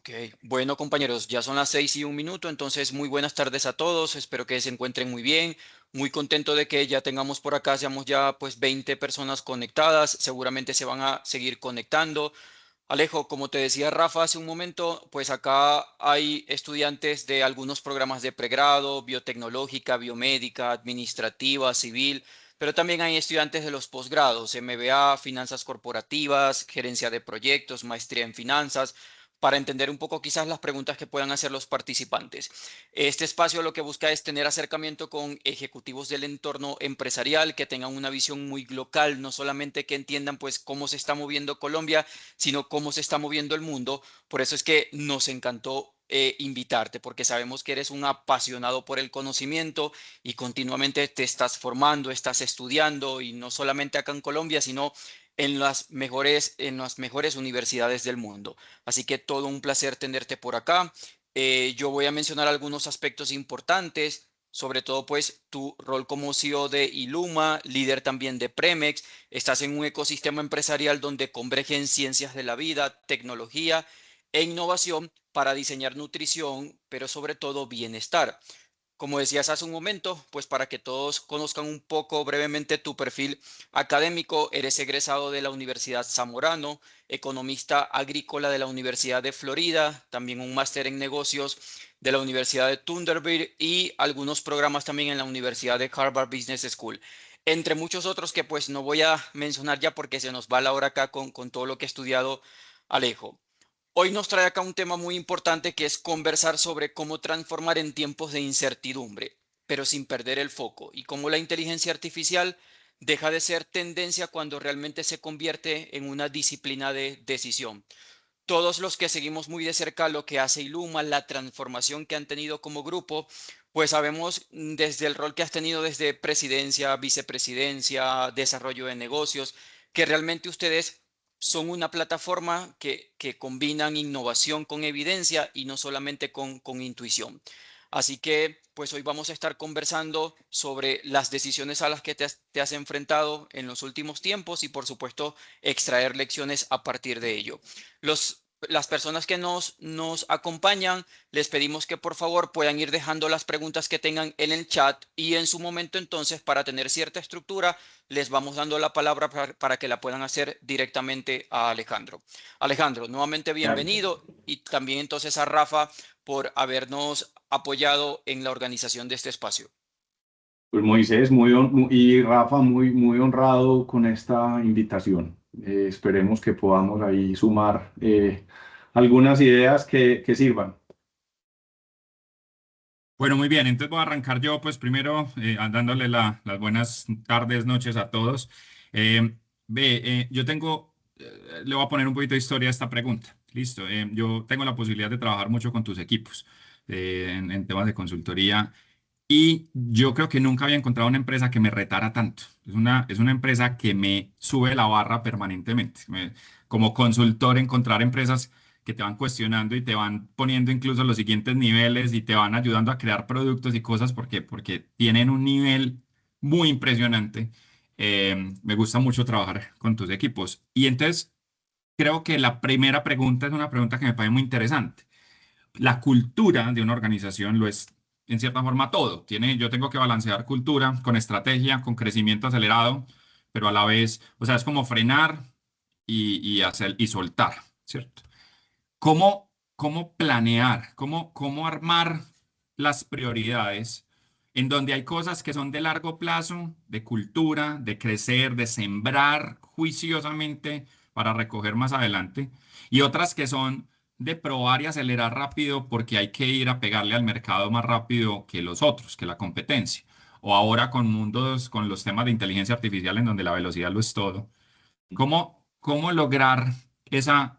Ok, bueno compañeros, ya son las 6:01, entonces muy buenas tardes a todos, espero que se encuentren muy bien, muy contento de que ya tengamos por acá, seamos ya pues 20 personas conectadas, seguramente se van a seguir conectando. Alejo, como te decía Rafa hace un momento, pues acá hay estudiantes de algunos programas de pregrado, biotecnológica, biomédica, administrativa, civil, pero también hay estudiantes de los posgrados, MBA, finanzas corporativas, gerencia de proyectos, maestría en finanzas, para entender un poco quizás las preguntas que puedan hacer los participantes. Este espacio lo que busca es tener acercamiento con ejecutivos del entorno empresarial que tengan una visión muy local, no solamente que entiendan pues cómo se está moviendo Colombia, sino cómo se está moviendo el mundo. Por eso es que nos encantó invitarte, porque sabemos que eres un apasionado por el conocimiento y continuamente te estás formando, estás estudiando, y no solamente acá en Colombia, sino en las mejores universidades del mundo. Así que todo un placer tenerte por acá. Yo voy a mencionar algunos aspectos importantes, sobre todo pues tu rol como CEO de Iluma, líder también de Premex. Estás en un ecosistema empresarial donde convergen ciencias de la vida, tecnología e innovación para diseñar nutrición, pero sobre todo bienestar. Como decías hace un momento, pues para que todos conozcan un poco brevemente tu perfil académico, eres egresado de la Universidad Zamorano, economista agrícola de la Universidad de Florida, también un máster en negocios de la Universidad de Thunderbird y algunos programas también en la Universidad de Harvard Business School, entre muchos otros que pues no voy a mencionar ya porque se nos va la hora acá con todo lo que he estudiado, Alejo. Hoy nos trae acá un tema muy importante que es conversar sobre cómo transformar en tiempos de incertidumbre, pero sin perder el foco, y cómo la inteligencia artificial deja de ser tendencia cuando realmente se convierte en una disciplina de decisión. Todos los que seguimos muy de cerca lo que hace Iluma, la transformación que han tenido como grupo, pues sabemos desde el rol que has tenido desde presidencia, vicepresidencia, desarrollo de negocios, que realmente ustedes son una plataforma que combinan innovación con evidencia y no solamente con intuición. Así que, pues hoy vamos a estar conversando sobre las decisiones a las que te has enfrentado en los últimos tiempos y, por supuesto, extraer lecciones a partir de ello. Las personas que nos acompañan, les pedimos que por favor puedan ir dejando las preguntas que tengan en el chat, y en su momento entonces, para tener cierta estructura, les vamos dando la palabra para que la puedan hacer directamente a Alejandro. Alejandro, nuevamente Dale. bienvenido, y también entonces a Rafa por habernos apoyado en la organización de este espacio. Pues Moisés, y Rafa, muy honrado con esta invitación. Esperemos que podamos ahí sumar algunas ideas que sirvan. Bueno, muy bien, entonces voy a arrancar yo, pues primero dándole las buenas tardes, noches a todos. Yo le voy a poner un poquito de historia a esta pregunta. Listo, yo tengo la posibilidad de trabajar mucho con tus equipos en temas de consultoría, y yo creo que nunca había encontrado una empresa que me retara tanto. Es una empresa que me sube la barra permanentemente. Como consultor, encontrar empresas que te van cuestionando y te van poniendo incluso los siguientes niveles y te van ayudando a crear productos y cosas porque tienen un nivel muy impresionante. Me gusta mucho trabajar con tus equipos. Y entonces creo que la primera pregunta es una pregunta que me parece muy interesante. La cultura de una organización lo es en cierta forma todo. Yo tengo que balancear cultura con estrategia, con crecimiento acelerado, pero a la vez, o sea, es como frenar y hacer y soltar, ¿cierto? ¿Cómo planear? ¿Cómo armar las prioridades en donde hay cosas que son de largo plazo, de cultura, de crecer, de sembrar juiciosamente para recoger más adelante, y otras que son de probar y acelerar rápido porque hay que ir a pegarle al mercado más rápido que los otros, que la competencia? O ahora con los temas de inteligencia artificial en donde la velocidad lo es todo. ¿Cómo lograr esa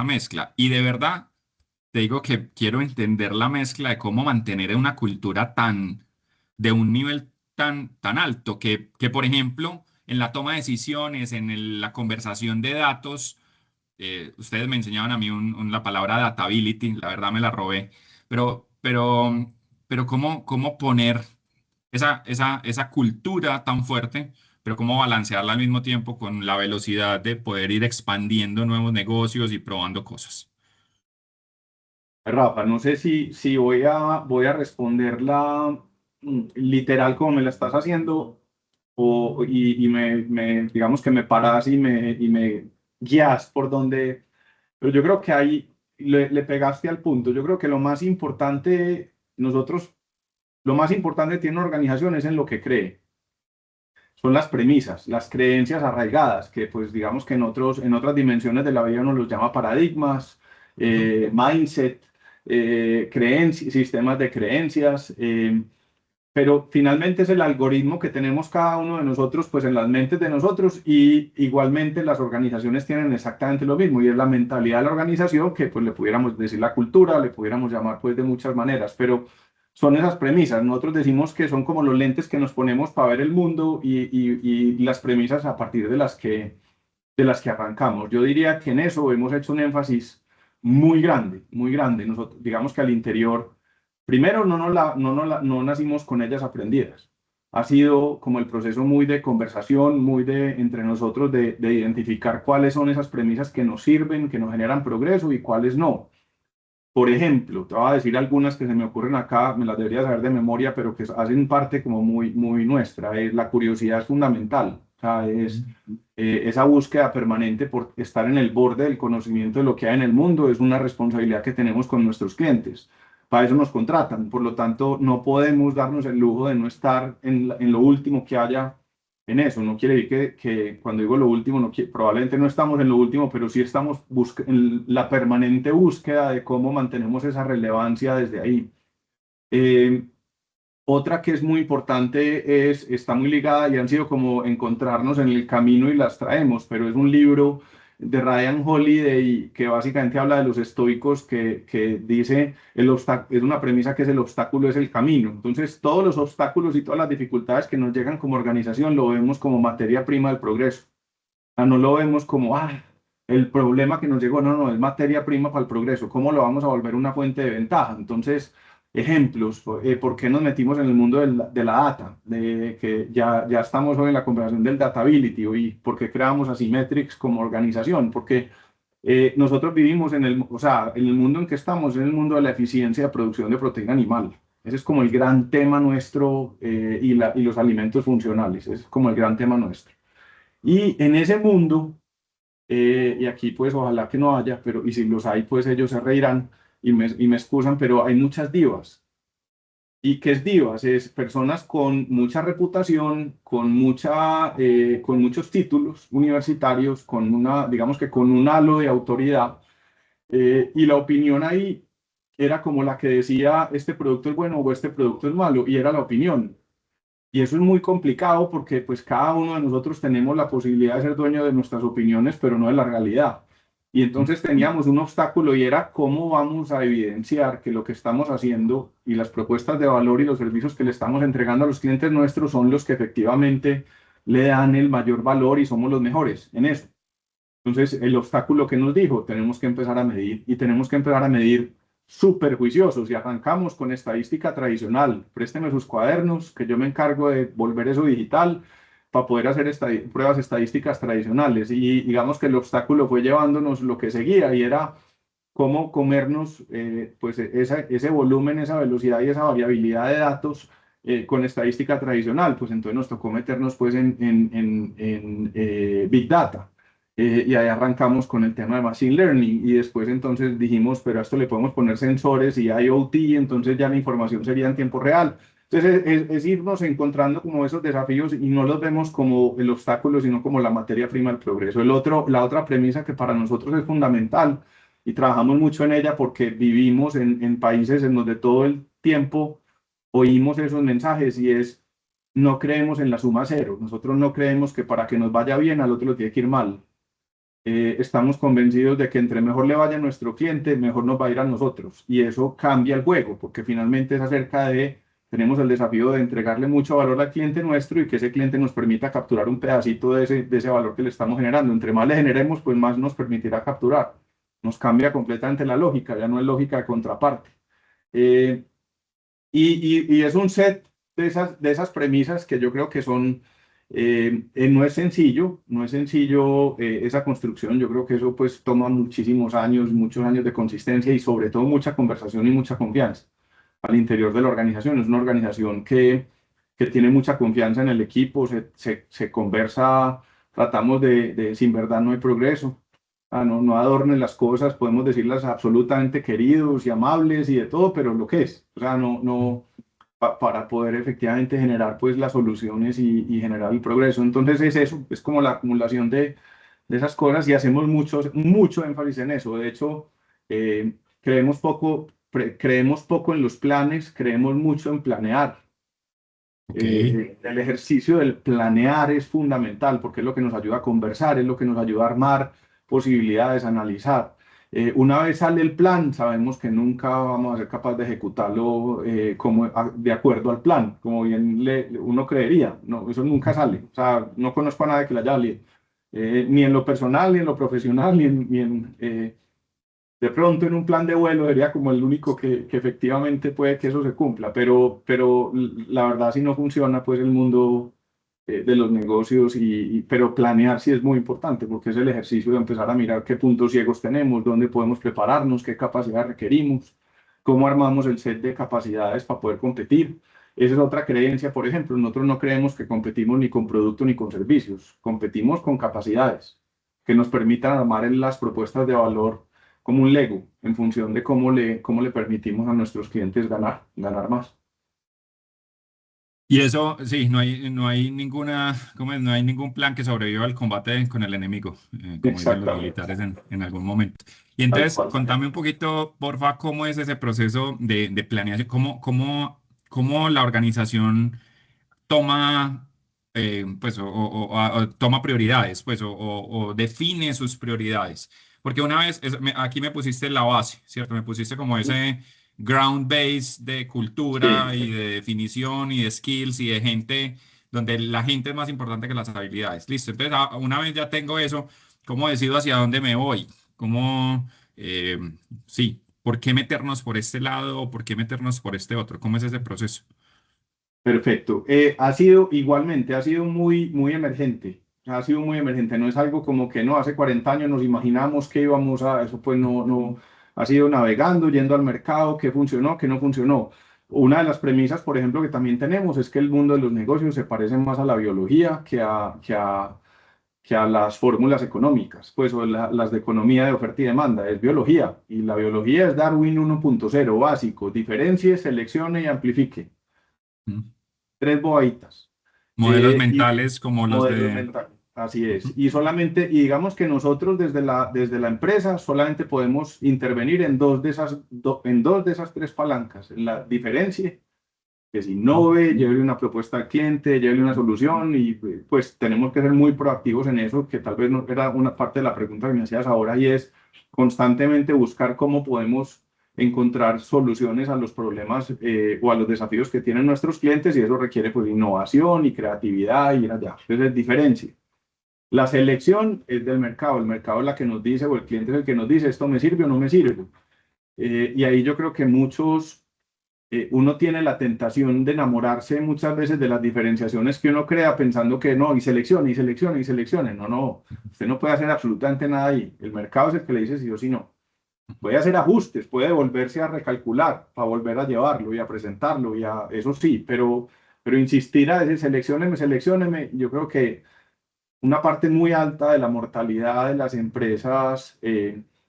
mezcla? Y de verdad, te digo que quiero entender la mezcla de cómo mantener una cultura de un nivel tan alto que, por ejemplo, en la toma de decisiones, la conversación de datos, ustedes me enseñaban a mí la palabra datability, la verdad me la robé, pero ¿cómo poner esa cultura tan fuerte, pero cómo balancearla al mismo tiempo con la velocidad de poder ir expandiendo nuevos negocios y probando cosas? Rafa, no sé si voy a responderla literal como me la estás haciendo digamos que me paras y me guías por donde, pero yo creo que ahí le pegaste al punto. Yo creo que lo más importante, lo más importante tiene una organización es en lo que cree. Son las premisas, las creencias arraigadas, que pues digamos que en otras dimensiones de la vida uno los llama paradigmas, mindset, sistemas de creencias, pero finalmente es el algoritmo que tenemos cada uno de nosotros pues en las mentes de nosotros, y igualmente las organizaciones tienen exactamente lo mismo, y es la mentalidad de la organización, que pues le pudiéramos decir la cultura, le pudiéramos llamar pues de muchas maneras, pero son esas premisas. Nosotros decimos que son como los lentes que nos ponemos para ver el mundo, y las premisas a partir de las que arrancamos. Yo diría que en eso hemos hecho un énfasis muy grande, muy grande. Nosotros, digamos que al interior, primero no nacimos con ellas aprendidas. Ha sido como el proceso muy de conversación, muy de entre nosotros, de identificar cuáles son esas premisas que nos sirven, que nos generan progreso y cuáles no. Por ejemplo, te voy a decir algunas que se me ocurren acá, me las debería saber de memoria, pero que hacen parte como muy nuestra. La curiosidad es fundamental, o sea, es esa búsqueda permanente por estar en el borde del conocimiento de lo que hay en el mundo, es una responsabilidad que tenemos con nuestros clientes. Para eso nos contratan, por lo tanto, no podemos darnos el lujo de no estar en lo último que haya en eso. No quiere decir que cuando digo lo último, probablemente no estamos en lo último, pero sí estamos en la permanente búsqueda de cómo mantenemos esa relevancia desde ahí. Otra que es muy importante está muy ligada, y han sido como encontrarnos en el camino y las traemos, pero es un libro de Ryan Holiday que básicamente habla de los estoicos, que dice, es una premisa que es: el obstáculo es el camino. Entonces, todos los obstáculos y todas las dificultades que nos llegan como organización lo vemos como materia prima del progreso. O sea, no lo vemos como, el problema que nos llegó, no, es materia prima para el progreso. ¿Cómo lo vamos a volver una fuente de ventaja? Entonces, ejemplos: ¿por qué nos metimos en el mundo de la data? De que ya estamos hoy en la conversación del datability, y por qué creamos Asymmetrics como organización, porque nosotros vivimos en el mundo en que estamos, en el mundo de la eficiencia de producción de proteína animal. Ese es como el gran tema nuestro, y los alimentos funcionales, ese es como el gran tema nuestro. Y en ese mundo, y aquí pues ojalá que no haya, pero y si los hay pues ellos se reirán y me excusan, pero hay muchas divas. ¿Y qué es divas? Es personas con mucha reputación, con muchos títulos universitarios, digamos que con un halo de autoridad, y la opinión ahí era como la que decía: este producto es bueno o este producto es malo, y era la opinión. Y eso es muy complicado, porque pues cada uno de nosotros tenemos la posibilidad de ser dueño de nuestras opiniones, pero no de la realidad. Y entonces teníamos un obstáculo, y era cómo vamos a evidenciar que lo que estamos haciendo y las propuestas de valor y los servicios que le estamos entregando a los clientes nuestros son los que efectivamente le dan el mayor valor y somos los mejores en eso. Entonces, el obstáculo que nos dijo: tenemos que empezar a medir, y tenemos que empezar a medir súper juiciosos, y arrancamos con estadística tradicional. Présteme sus cuadernos, que yo me encargo de volver eso digital para poder hacer pruebas estadísticas tradicionales. Y digamos que el obstáculo fue llevándonos lo que seguía, y era cómo comernos pues ese volumen, esa velocidad y esa variabilidad de datos con estadística tradicional. Pues entonces nos tocó meternos pues en Big Data. Y ahí arrancamos con el tema de Machine Learning, y después entonces dijimos: pero a esto le podemos poner sensores y IoT, entonces ya la información sería en tiempo real. Entonces es irnos encontrando como esos desafíos, y no los vemos como el obstáculo, sino como la materia prima del progreso. La otra premisa que para nosotros es fundamental, y trabajamos mucho en ella porque vivimos en países en donde todo el tiempo oímos esos mensajes, y es: no creemos en la suma cero. Nosotros no creemos que para que nos vaya bien al otro lo tiene que ir mal. Estamos convencidos de que entre mejor le vaya a nuestro cliente, mejor nos va a ir a nosotros, y eso cambia el juego, porque finalmente es acerca de, tenemos el desafío de entregarle mucho valor al cliente nuestro, y que ese cliente nos permita capturar un pedacito de ese valor que le estamos generando. Entre más le generemos, pues más nos permitirá capturar. Nos cambia completamente la lógica, ya no es lógica de contraparte. Y es un set de esas premisas que yo creo que son No es sencillo, no es sencillo esa construcción. Yo creo que eso pues toma muchísimos años, muchos años de consistencia y sobre todo mucha conversación y mucha confianza al interior de la organización. Es una organización que tiene mucha confianza en el equipo, se conversa, tratamos sin verdad no hay progreso. No adornen las cosas, podemos decirlas absolutamente queridos y amables y de todo, pero lo que es, o sea, para poder efectivamente generar pues las soluciones y generar el progreso. Entonces es eso, es como la acumulación de esas cosas y hacemos mucho énfasis en eso. De hecho, creemos poco en los planes, creemos mucho en planear. Ok. El ejercicio del planear es fundamental porque es lo que nos ayuda a conversar, es lo que nos ayuda a armar posibilidades, a analizar. Una vez sale el plan, sabemos que nunca vamos a ser capaces de ejecutarlo de acuerdo al plan, como bien uno creería. No, eso nunca sale. O sea, no conozco a nadie que la haya salido, ni en lo personal, ni en lo profesional, de pronto en un plan de vuelo sería como el único que efectivamente puede que eso se cumpla, pero la verdad si no funciona pues el mundo de los negocios, pero planear sí es muy importante porque es el ejercicio de empezar a mirar qué puntos ciegos tenemos, dónde podemos prepararnos, qué capacidades requerimos, cómo armamos el set de capacidades para poder competir. Esa es otra creencia, por ejemplo, nosotros no creemos que competimos ni con productos ni con servicios, competimos con capacidades que nos permitan armar en las propuestas de valor como un Lego, en función de cómo le permitimos a nuestros clientes ganar más. Y eso, sí, no hay ninguna, ¿cómo es? No hay ningún plan que sobreviva al combate con el enemigo, como dicen los Exactamente, militares en algún momento. Y tal entonces, cual. contame un poquito, porfa, cómo es ese proceso de planeación, cómo la organización toma, pues, o toma prioridades, pues, o define sus prioridades. Porque una vez, aquí me pusiste la base, ¿cierto? Me pusiste como ese ground base de cultura Sí, y de definición y de skills y de gente, donde la gente es más importante que las habilidades. Listo. Entonces, una vez ya tengo eso, ¿cómo decido hacia dónde me voy? ¿Cómo, eh, sí, por qué meternos por este lado o por qué meternos por este otro? ¿Cómo es ese proceso? perfecto. Ha sido igualmente, ha sido muy emergente. Ha sido muy emergente. No es algo como que no, hace 40 años nos imaginamos que íbamos a eso, pues no. Ha sido navegando, yendo al mercado, qué funcionó, qué no funcionó. Una de las premisas, por ejemplo, que también tenemos es que el mundo de los negocios se parece más a la biología que a las fórmulas económicas, pues o las de economía de oferta y demanda, es biología. Y la biología es Darwin 1.0, básico, diferencie, seleccione y amplifique. ¿Mm? Tres bobaditas. Modelos Y mentales como los modelos de... mentales. Así es. Ujú. Y digamos que nosotros desde la empresa solamente podemos intervenir en dos de esas tres palancas, en la diferencia, que si innove, lleve una propuesta al cliente, lleve una solución y pues tenemos que ser muy proactivos en eso, que tal vez no era una parte de la pregunta que me hacías ahora y es constantemente buscar cómo podemos encontrar soluciones a los problemas o a los desafíos que tienen nuestros clientes y eso requiere pues innovación y creatividad y ir allá. Entonces es diferencia. La selección es del mercado, el mercado es la que nos dice o el cliente es el que nos dice esto me sirve o no me sirve. Y ahí yo creo que uno tiene la tentación de enamorarse muchas veces de las diferenciaciones que uno crea pensando que no, y seleccione, y seleccione, y seleccione. No, usted no puede hacer absolutamente nada ahí. El mercado es el que le dice sí o sí no. Puede hacer ajustes, puede volverse a recalcular para volver a llevarlo y a presentarlo, eso sí, pero insistir a decir seleccióneme, seleccióneme, yo creo que una parte muy alta de la mortalidad de las empresas,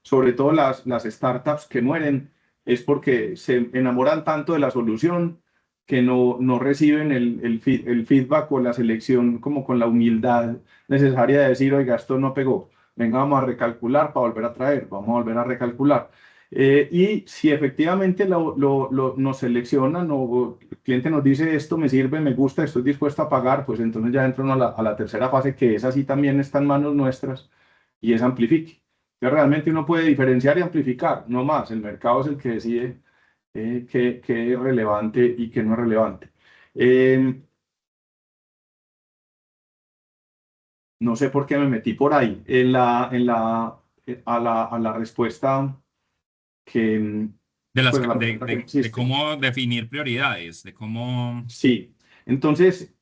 sobre todo las startups que mueren, es porque se enamoran tanto de la solución que no reciben el feedback o la selección como con la humildad necesaria de decir, oiga, esto no pegó, venga, vamos a recalcular para volver a traer, vamos a volver a recalcular. Y si efectivamente nos seleccionan o el cliente nos dice esto me sirve, me gusta, estoy dispuesto a pagar, pues entonces ya entran a la tercera fase que es así también está en manos nuestras y es amplifique. Que realmente uno puede diferenciar y amplificar, no más. El mercado es el que decide qué es relevante y qué no es relevante. Eh, no sé por qué me metí por ahí a la respuesta que, De, las, pues a la pregunta que me de hiciste. cómo definir prioridades, de cómo... Sí, entonces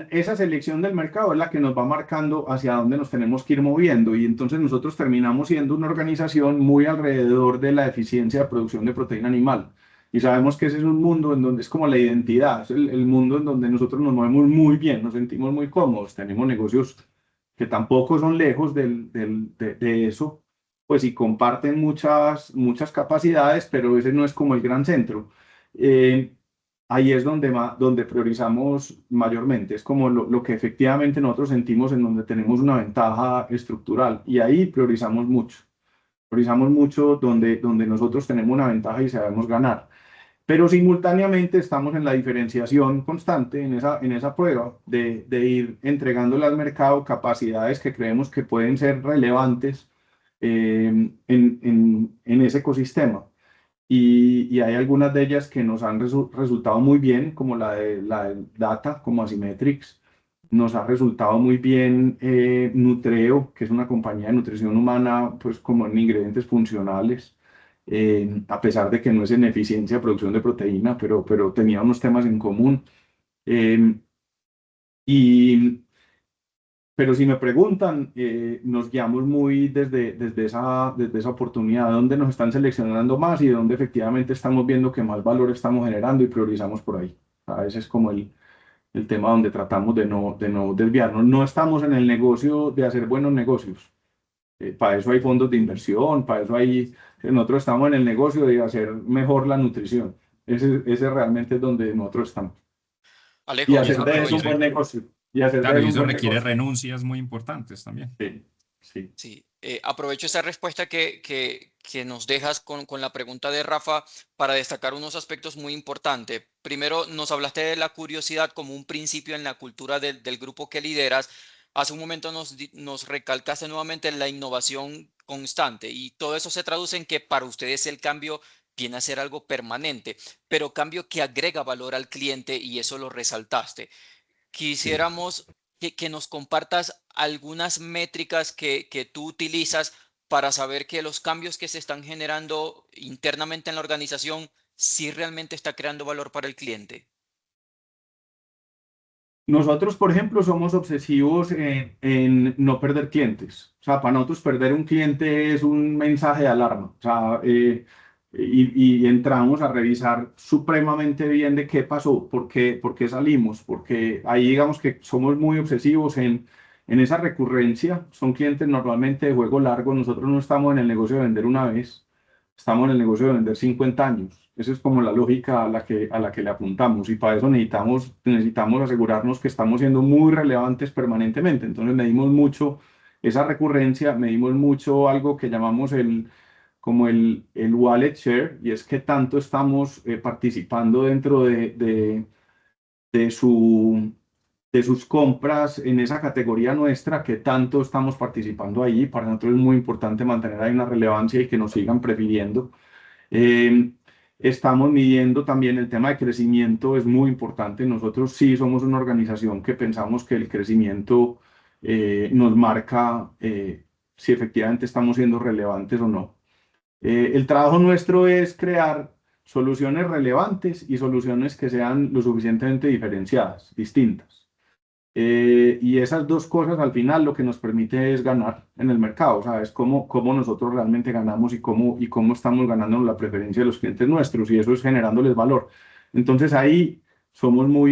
esa selección del mercado es la que nos va marcando hacia dónde nos tenemos que ir moviendo y entonces nosotros terminamos siendo una organización muy alrededor de la eficiencia de producción de proteína animal. Y sabemos que ese es un mundo en donde es como la identidad, es el mundo en donde nosotros nos movemos muy bien, nos sentimos muy cómodos, tenemos negocios que tampoco son lejos de eso, pues y comparten muchas capacidades, pero ese no es como el gran centro. Eh, Ahí es donde priorizamos mayormente, es como lo que efectivamente nosotros sentimos en donde tenemos una ventaja estructural y ahí priorizamos mucho donde nosotros tenemos una ventaja y sabemos ganar. Pero simultáneamente estamos en la diferenciación constante en esa prueba de ir entregándole al mercado capacidades que creemos que pueden ser relevantes en ese ecosistema. Y hay algunas de ellas que nos han resultado muy bien, como la de Data, como Asymmetrics. Nos ha resultado muy bien Nutreo, que es una compañía de nutrición humana, pues como en ingredientes funcionales, a pesar de que no es en eficiencia de producción de proteína, pero tenía unos temas en común. Eh, y pero si me preguntan, nos guiamos muy desde esa oportunidad, dónde nos están seleccionando más y dónde efectivamente estamos viendo que más valor estamos generando y priorizamos por ahí. A ese es como el tema donde tratamos de no desviarnos. No estamos en el negocio de hacer buenos negocios. Para eso hay fondos de inversión, para eso nosotros estamos en el negocio de hacer mejor la nutrición. Ese realmente es donde nosotros estamos. Y Alejo, Y hacer eso de eso un aprovecho. buen negocio. Y hacer de claro, y eso un eso buen requiere negocio. renuncias muy importantes también. Sí, sí. Sí, aprovecho esa respuesta que nos dejas con la pregunta de Rafa para destacar unos aspectos muy importantes. Primero, nos hablaste de la curiosidad como un principio en la cultura del grupo que lideras. Hace un momento nos recalcaste nuevamente la innovación constante y todo eso se traduce en que para ustedes el cambio viene a ser algo permanente, pero cambio que agrega valor al cliente y eso lo resaltaste. Sí. Quisiéramos que nos compartas algunas métricas que tú utilizas para saber que los cambios que se están generando internamente en la organización sí realmente está creando valor para el cliente. Nosotros, por ejemplo, somos obsesivos en no perder clientes. O sea, para nosotros perder un cliente es un mensaje de alarma. O sea, y entramos a revisar supremamente bien de qué pasó, por qué salimos, porque ahí digamos que somos muy obsesivos en esa recurrencia. Son clientes normalmente de juego largo. Nosotros no estamos en el negocio de vender una vez, estamos en el negocio de vender 50 años. Esa es como la lógica a la que le apuntamos y para eso necesitamos asegurarnos que estamos siendo muy relevantes permanentemente. Entonces medimos mucho esa recurrencia, medimos mucho algo que llamamos como el wallet share y es que tanto estamos participando dentro de su, de sus compras en esa categoría nuestra, que tanto estamos participando ahí. Para nosotros es muy importante mantener ahí una relevancia y que nos sigan prefiriendo. Eh, Estamos midiendo también el tema de crecimiento, es muy importante. Nosotros sí somos una organización que pensamos que el crecimiento nos marca si efectivamente estamos siendo relevantes o no. El trabajo nuestro es crear soluciones relevantes y soluciones que sean lo suficientemente diferenciadas, distintas. Y esas dos cosas al final lo que nos permite es ganar en el mercado, o sea, es cómo nosotros realmente ganamos y cómo estamos ganando la preferencia de los clientes nuestros y eso es generándoles valor. Entonces ahí somos somos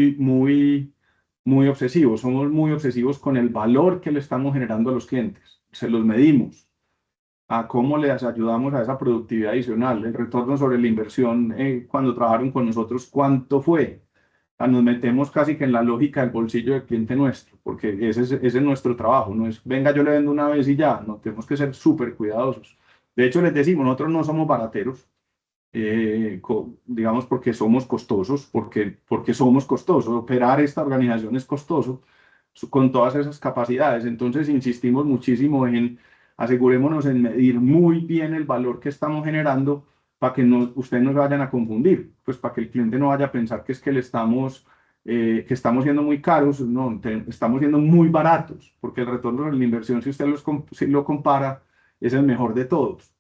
muy obsesivos con el valor que le estamos generando a los clientes, se los medimos a cómo les ayudamos a esa productividad adicional, el retorno sobre la inversión cuando trabajaron con nosotros, cuánto fue. O sea, nos metemos casi que en la lógica del bolsillo del cliente nuestro, porque ese es nuestro trabajo, no es, venga, yo le vendo una vez y ya, no, tenemos que ser súper cuidadosos. De hecho, les decimos, nosotros no somos barateros, digamos, porque somos costosos, porque somos costosos. Operar esta organización es costoso con todas esas capacidades. Entonces, insistimos muchísimo en asegurémonos en medir muy bien el valor que estamos generando para que ustedes no se vayan a confundir, pues para que el cliente no vaya a pensar que es que estamos siendo muy caros, no, estamos siendo muy baratos, porque el retorno de la inversión, si usted si lo compara, es el mejor de todos.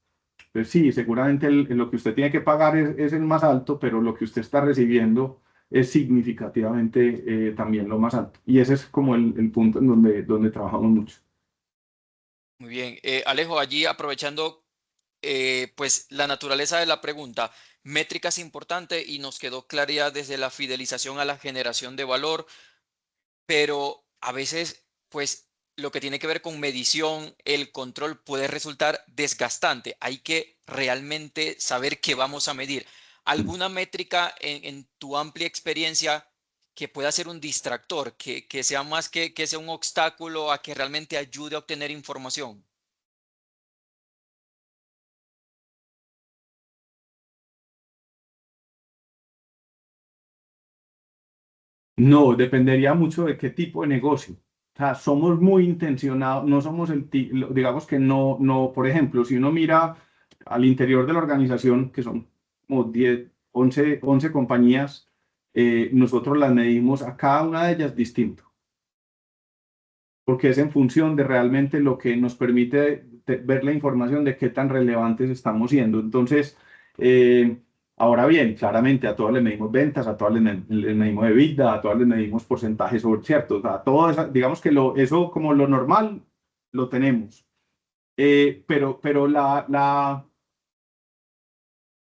Pues sí, seguramente lo que usted tiene que pagar es el más alto, pero lo que usted está recibiendo es significativamente también lo más alto. Y ese es como el punto en donde trabajamos mucho. Muy bien. Alejo, allí aprovechando pues la naturaleza de la pregunta, métricas importante y nos quedó claridad desde la fidelización a la generación de valor, pero a veces pues lo que tiene que ver con medición, el control puede resultar desgastante. Hay que realmente saber qué vamos a medir. ¿Alguna métrica en tu amplia experiencia que pueda ser un distractor, que sea más que sea un obstáculo a que realmente ayude a obtener información? No, dependería mucho de qué tipo de negocio. O sea, somos muy intencionados, no somos digamos que no, por ejemplo, si uno mira al interior de la organización, que son como 10, 11 compañías, nosotros las medimos a cada una de ellas distinto, porque es en función de realmente lo que nos permite ver la información de qué tan relevantes estamos siendo. Entonces, eh, ahora bien, claramente a todas les medimos ventas, a todas les medimos EBITDA, a todas les medimos porcentajes sobre ciertos, a todas, digamos que eso como lo normal lo tenemos. Pero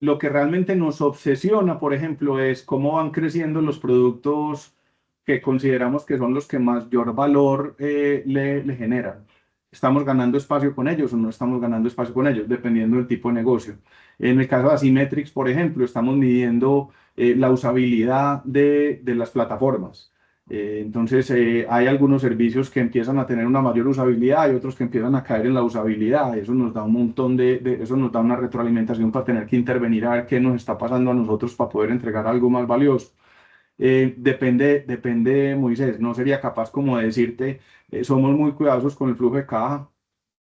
lo que realmente nos obsesiona, por ejemplo, es cómo van creciendo los productos que consideramos que son los que mayor valor le generan. ¿Estamos ganando espacio con ellos o no estamos ganando espacio con ellos? Dependiendo del tipo de negocio. En el caso de Asimetrix, por ejemplo, estamos midiendo la usabilidad de las plataformas. Entonces, hay algunos servicios que empiezan a tener una mayor usabilidad y otros que empiezan a caer en la usabilidad. Eso nos da un montón eso nos da una retroalimentación para tener que intervenir a ver qué nos está pasando a nosotros para poder entregar algo más valioso. Depende, Moisés, no sería capaz como de decirte, somos muy cuidadosos con el flujo de caja,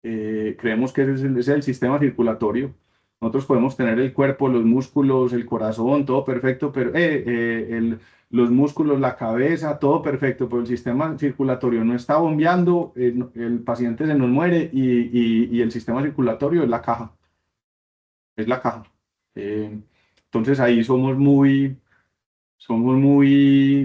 creemos que ese es el sistema circulatorio. Nosotros podemos tener el cuerpo, los músculos, el corazón, todo perfecto, pero los músculos, la cabeza, todo perfecto, pero el sistema circulatorio no está bombeando, el paciente se nos muere y el sistema circulatorio es la caja. Eh, entonces ahí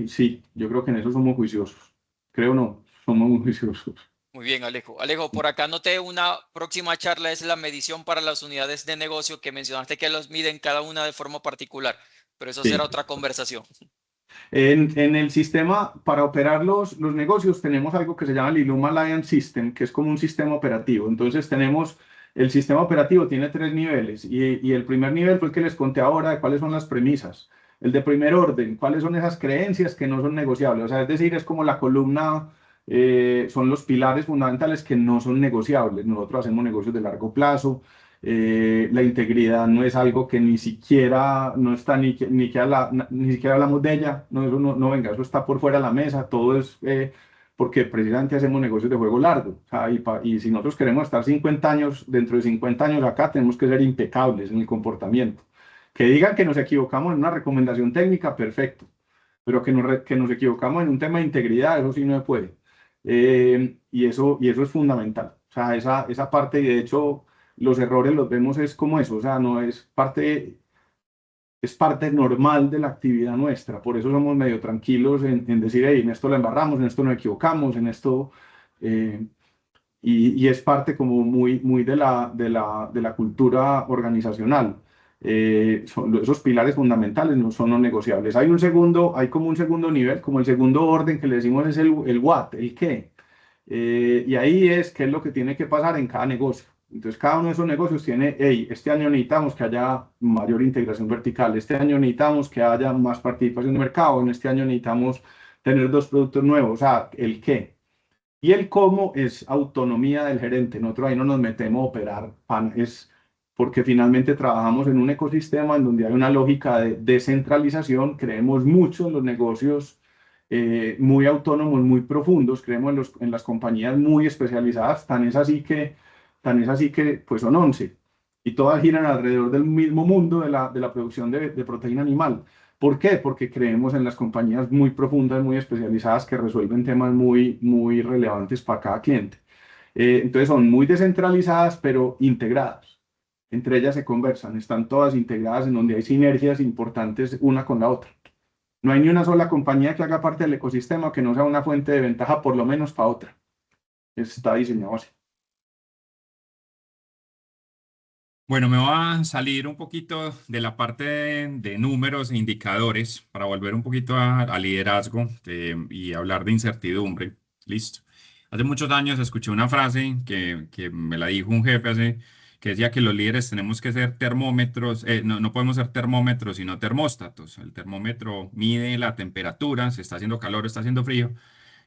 sí, yo creo que en eso somos juiciosos. Creo no, somos muy juiciosos. Muy bien, Alejo. Alejo, por acá noté una próxima charla, es la medición para las unidades de negocio que mencionaste que los miden cada una de forma particular, pero eso será Sí. otra conversación. En el sistema, para operar los negocios, tenemos algo que se llama el Illuma Alliance System, que es como un sistema operativo. Entonces, el sistema operativo tiene tres niveles y el primer nivel fue el que les conté ahora de cuáles son las premisas. El de primer orden, cuáles son esas creencias que no son negociables. O sea, es decir, es como la columna, son los pilares fundamentales que no son negociables. Nosotros hacemos negocios de largo plazo. La integridad no es algo que ni siquiera, no está ni siquiera hablamos de ella, no, eso no, venga, eso está por fuera de la mesa, todo es porque precisamente hacemos negocios de juego largo, o sea, y si nosotros queremos estar 50 años, dentro de 50 años acá, tenemos que ser impecables en el comportamiento. Que digan que nos equivocamos en una recomendación técnica, perfecto, pero que nos equivocamos en un tema de integridad, eso sí no se puede. Y eso es fundamental, o sea, esa parte, y de hecho los errores los vemos es como eso, o sea, no es parte normal de la actividad nuestra, por eso somos medio tranquilos en decir, hey, en esto la embarramos, en esto nos equivocamos, en esto, eh, y es parte como muy de la cultura organizacional. Esos pilares fundamentales no son no negociables. Hay como un segundo nivel, como el segundo orden que le decimos es el what, el qué. Y ahí qué es lo que tiene que pasar en cada negocio. Entonces, cada uno de esos negocios tiene, hey, este año necesitamos que haya mayor integración vertical, este año necesitamos que haya más participación de mercado, en este año necesitamos tener dos productos nuevos, o sea, el qué. Y el cómo es autonomía del gerente. Nosotros ahí no nos metemos a operar, es porque finalmente trabajamos en un ecosistema en donde hay una lógica de descentralización, creemos mucho en los negocios muy autónomos, muy profundos, creemos en las compañías muy especializadas, tan es así que pues son 11 y todas giran alrededor del mismo mundo de la producción de proteína animal. ¿Por qué? Porque creemos en las compañías muy profundas, muy especializadas que resuelven temas muy relevantes para cada cliente. Entonces son muy descentralizadas, pero integradas. Entre ellas se conversan, están todas integradas en donde hay sinergias importantes una con la otra. No hay ni una sola compañía que haga parte del ecosistema que no sea una fuente de ventaja, por lo menos para otra. Está diseñado así. Bueno, me voy a salir un poquito de la parte de números e indicadores para volver un poquito a liderazgo y hablar de incertidumbre. Listo. Hace muchos años escuché una frase que me la dijo un jefe que decía que los líderes tenemos que ser termómetros, no podemos ser termómetros, sino termóstatos. El termómetro mide la temperatura, si está haciendo calor o está haciendo frío.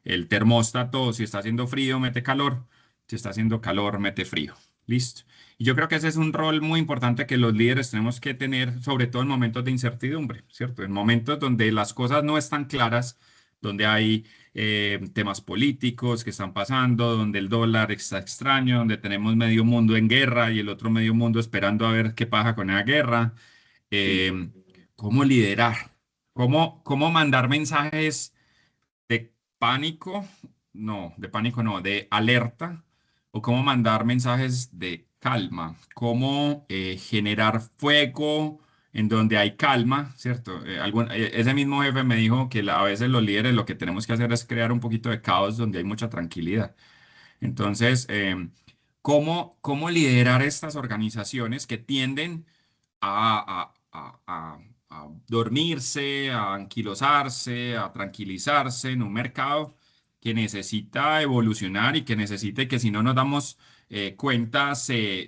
El termóstato, si está haciendo frío, mete calor. Si está haciendo calor, mete frío. Listo. Y yo creo que ese es un rol muy importante que los líderes tenemos que tener, sobre todo en momentos de incertidumbre, ¿cierto? En momentos donde las cosas no están claras, donde hay temas políticos que están pasando, donde el dólar está extraño, donde tenemos medio mundo en guerra y el otro medio mundo esperando a ver qué pasa con esa guerra. Sí. Eh, ¿Cómo liderar? ¿Cómo mandar mensajes de pánico? No, de pánico no, de alerta, o cómo mandar mensajes de calma, cómo generar fuego en donde hay calma, ¿cierto? Ese mismo jefe me dijo que a veces los líderes lo que tenemos que hacer es crear un poquito de caos donde hay mucha tranquilidad. Entonces, ¿cómo liderar estas organizaciones que tienden a dormirse, a anquilosarse, a tranquilizarse en un mercado que necesita evolucionar y que necesita y que si no nos damos cuenta se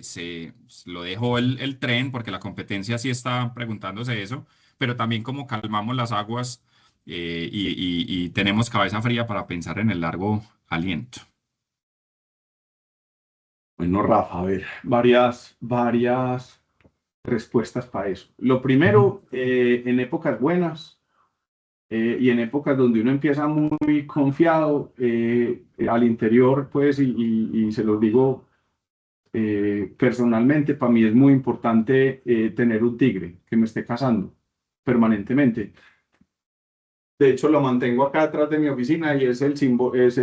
lo dejó el tren porque la competencia sí está preguntándose eso, pero también cómo calmamos las aguas y tenemos cabeza fría para pensar en el largo aliento. Bueno, Rafa, a ver, varias respuestas para eso. Lo primero, en épocas buenas y en épocas donde uno empieza muy confiado al interior, pues, y se los digo personalmente, para mí es muy importante tener un tigre que me esté cazando permanentemente. De hecho, lo mantengo acá atrás de mi oficina y es el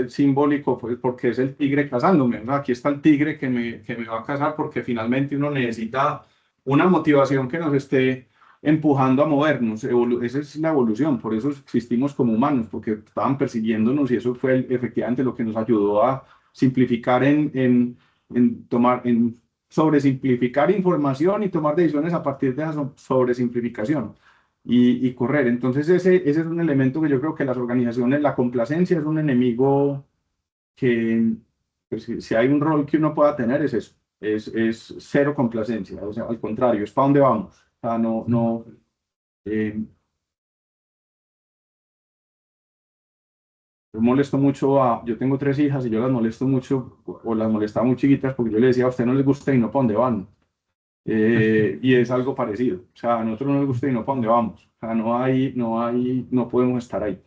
simbólico, pues, porque es el tigre cazándome, ¿no? Aquí está el tigre que me va a cazar porque finalmente uno necesita una motivación que nos esté empujando a movernos. Esa es la evolución, por eso existimos como humanos, porque estaban persiguiéndonos y eso fue efectivamente lo que nos ayudó a simplificar en sobresimplificar información y tomar decisiones a partir de esa sobresimplificación y correr. Entonces ese es un elemento que yo creo que las organizaciones, la complacencia es un enemigo que, pues, si hay un rol que uno pueda tener es eso, es cero complacencia, o sea, al contrario, es para dónde vamos. O sea, eh, yo molesto mucho yo tengo tres hijas y yo las molesto mucho o las molestaba muy chiquitas porque yo les decía, a usted no les gusta y no para dónde van. Y es algo parecido. O sea, a nosotros no nos gusta y no para dónde vamos. O sea, no podemos estar ahí.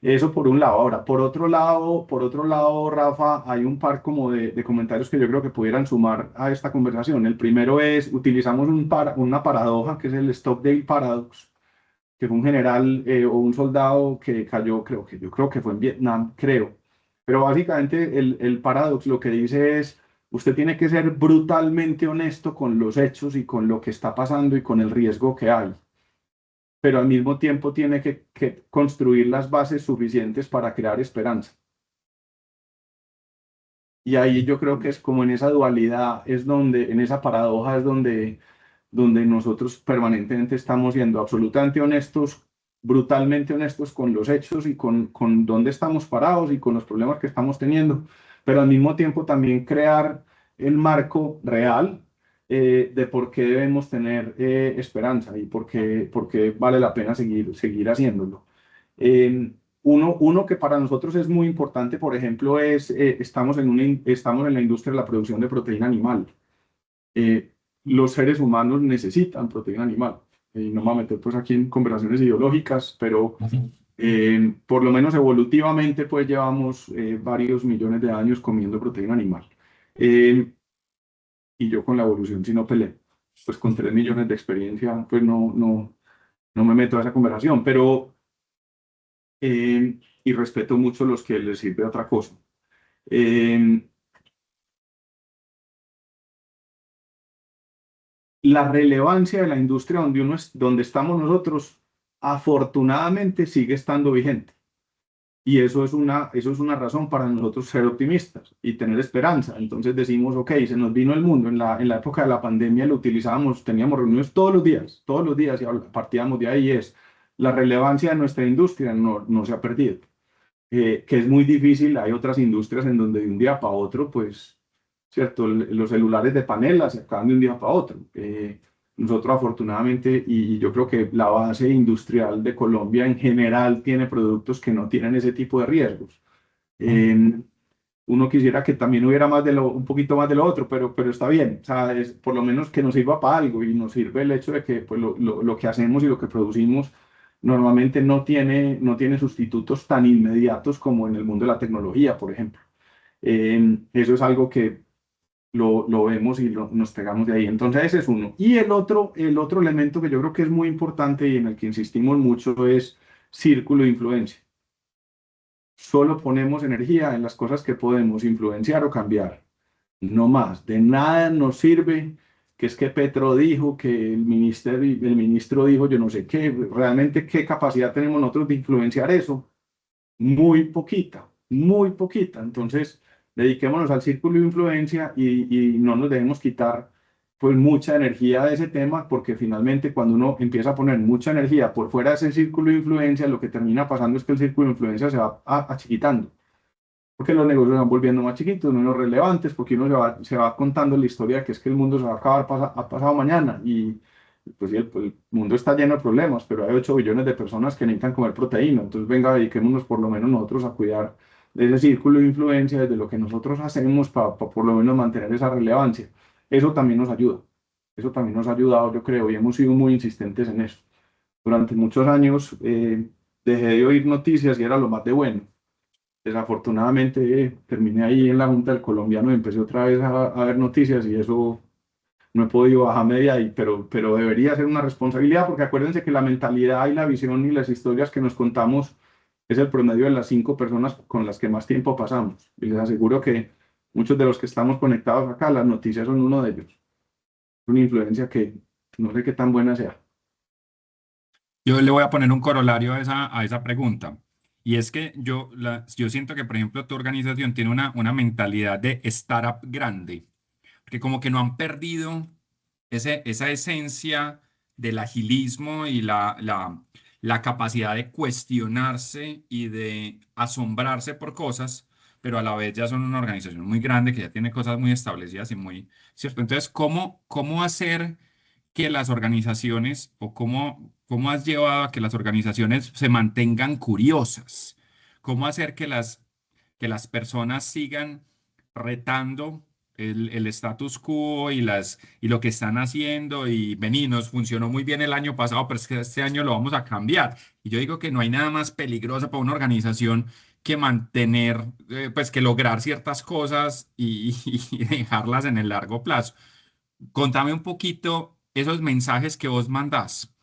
Eso por un lado. Ahora, por otro lado, Rafa, hay un par como de comentarios que yo creo que pudieran sumar a esta conversación. El primero es, utilizamos una paradoja que es el Stockdale Paradox, que fue un general o un soldado que cayó, yo creo que fue en Vietnam, creo. Pero básicamente el paradox lo que dice es, usted tiene que ser brutalmente honesto con los hechos y con lo que está pasando y con el riesgo que hay, pero al mismo tiempo tiene que construir las bases suficientes para crear esperanza. Y ahí yo creo que es como en esa dualidad, es donde, en esa paradoja es donde nosotros permanentemente estamos siendo absolutamente honestos, brutalmente honestos con los hechos y con dónde estamos parados y con los problemas que estamos teniendo, pero al mismo tiempo también crear el marco real de por qué debemos tener esperanza y por qué vale la pena seguir haciéndolo. Uno que para nosotros es muy importante, por ejemplo, es estamos en la industria de la producción de proteína animal. Eh, los seres humanos necesitan proteína animal. Y no me voy a meter pues aquí en conversaciones ideológicas, pero por lo menos evolutivamente pues llevamos varios millones de años comiendo proteína animal. Eh, y yo con la evolución si no peleé. Pues con 3 millones de experiencia pues no me meto a esa conversación, pero y respeto mucho los que les sirve otra cosa. Eh, la relevancia de la industria donde estamos nosotros afortunadamente sigue estando vigente. Y eso es una razón para nosotros ser optimistas y tener esperanza. Entonces decimos, ok, se nos vino el mundo. En la época de la pandemia lo utilizábamos, teníamos reuniones todos los días, y partíamos de ahí. Es la relevancia de nuestra industria no se ha perdido. Que es muy difícil. Hay otras industrias en donde de un día para otro, pues, cierto, los celulares de panela se acaban de un día para otro. Nosotros afortunadamente, y yo creo que la base industrial de Colombia en general tiene productos que no tienen ese tipo de riesgos. Eh, Uno quisiera que también hubiera un poquito más de lo otro, pero está bien. O sea, es por lo menos que nos sirva para algo, y nos sirve el hecho de que pues, lo que hacemos y lo que producimos normalmente no tiene sustitutos tan inmediatos como en el mundo de la tecnología, por ejemplo. Eso es algo que lo vemos y nos pegamos de ahí. Entonces ese es uno. Y el otro elemento que yo creo que es muy importante y en el que insistimos mucho es círculo de influencia. Solo ponemos energía en las cosas que podemos influenciar o cambiar, no más. De nada nos sirve que es que Petro dijo, que el ministro dijo yo no sé qué. Realmente, ¿qué capacidad tenemos nosotros de influenciar eso? Muy poquita, muy poquita. Entonces, dediquémonos al círculo de influencia, y no nos debemos quitar pues mucha energía de ese tema, porque finalmente cuando uno empieza a poner mucha energía por fuera de ese círculo de influencia, lo que termina pasando es que el círculo de influencia se va achiquitando, porque los negocios se van volviendo más chiquitos, menos relevantes, porque uno se va contando la historia de que es que el mundo se va a acabar ha pasado mañana, y pues sí, el mundo está lleno de problemas, pero hay 8 billones de personas que necesitan comer proteína. Entonces venga, dediquémonos por lo menos nosotros a cuidar de ese círculo de influencia, desde lo que nosotros hacemos para por lo menos mantener esa relevancia. Eso también nos ayuda, eso también nos ha ayudado, yo creo, y hemos sido muy insistentes en eso. Durante muchos años dejé de oír noticias y era lo más de bueno. Desafortunadamente terminé ahí en la Junta del Colombiano y empecé otra vez a ver noticias, y eso no he podido bajarme de ahí, pero debería ser una responsabilidad, porque acuérdense que la mentalidad y la visión y las historias que nos contamos es el promedio de las 5 personas con las que más tiempo pasamos. Y les aseguro que muchos de los que estamos conectados acá, las noticias son uno de ellos. Una influencia que no sé qué tan buena sea. Yo le voy a poner un corolario a esa pregunta. Y es que yo siento que, por ejemplo, tu organización tiene una mentalidad de startup grande, porque como que no han perdido esa esencia del agilismo y la capacidad de cuestionarse y de asombrarse por cosas, pero a la vez ya son una organización muy grande que ya tiene cosas muy establecidas y muy, ¿cierto? Entonces, ¿cómo hacer que las organizaciones o cómo has llevado a que las organizaciones se mantengan curiosas? ¿Cómo hacer que las personas sigan retando el status quo y lo que están haciendo? Y vení, nos funcionó muy bien el año pasado, pero es que este año lo vamos a cambiar. Y yo digo que no hay nada más peligroso para una organización que mantener, pues que lograr ciertas cosas y dejarlas en el largo plazo. Contame un poquito esos mensajes que vos mandás,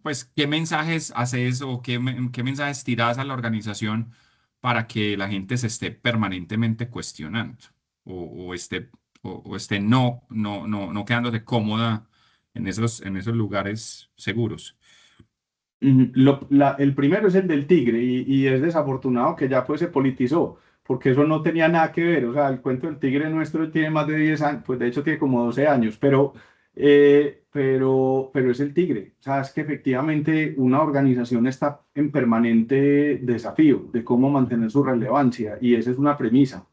pues, ¿qué mensajes haces o qué mensajes tirás a la organización para que la gente se esté permanentemente cuestionando o esté no quedándose cómoda en esos lugares seguros? El primero es el del tigre, y es desafortunado que ya pues se politizó, porque eso no tenía nada que ver. O sea, el cuento del tigre nuestro tiene más de 10 años, pues de hecho tiene como 12 años, pero es el tigre. O sea, es que efectivamente una organización está en permanente desafío de cómo mantener su relevancia, y esa es una premisa.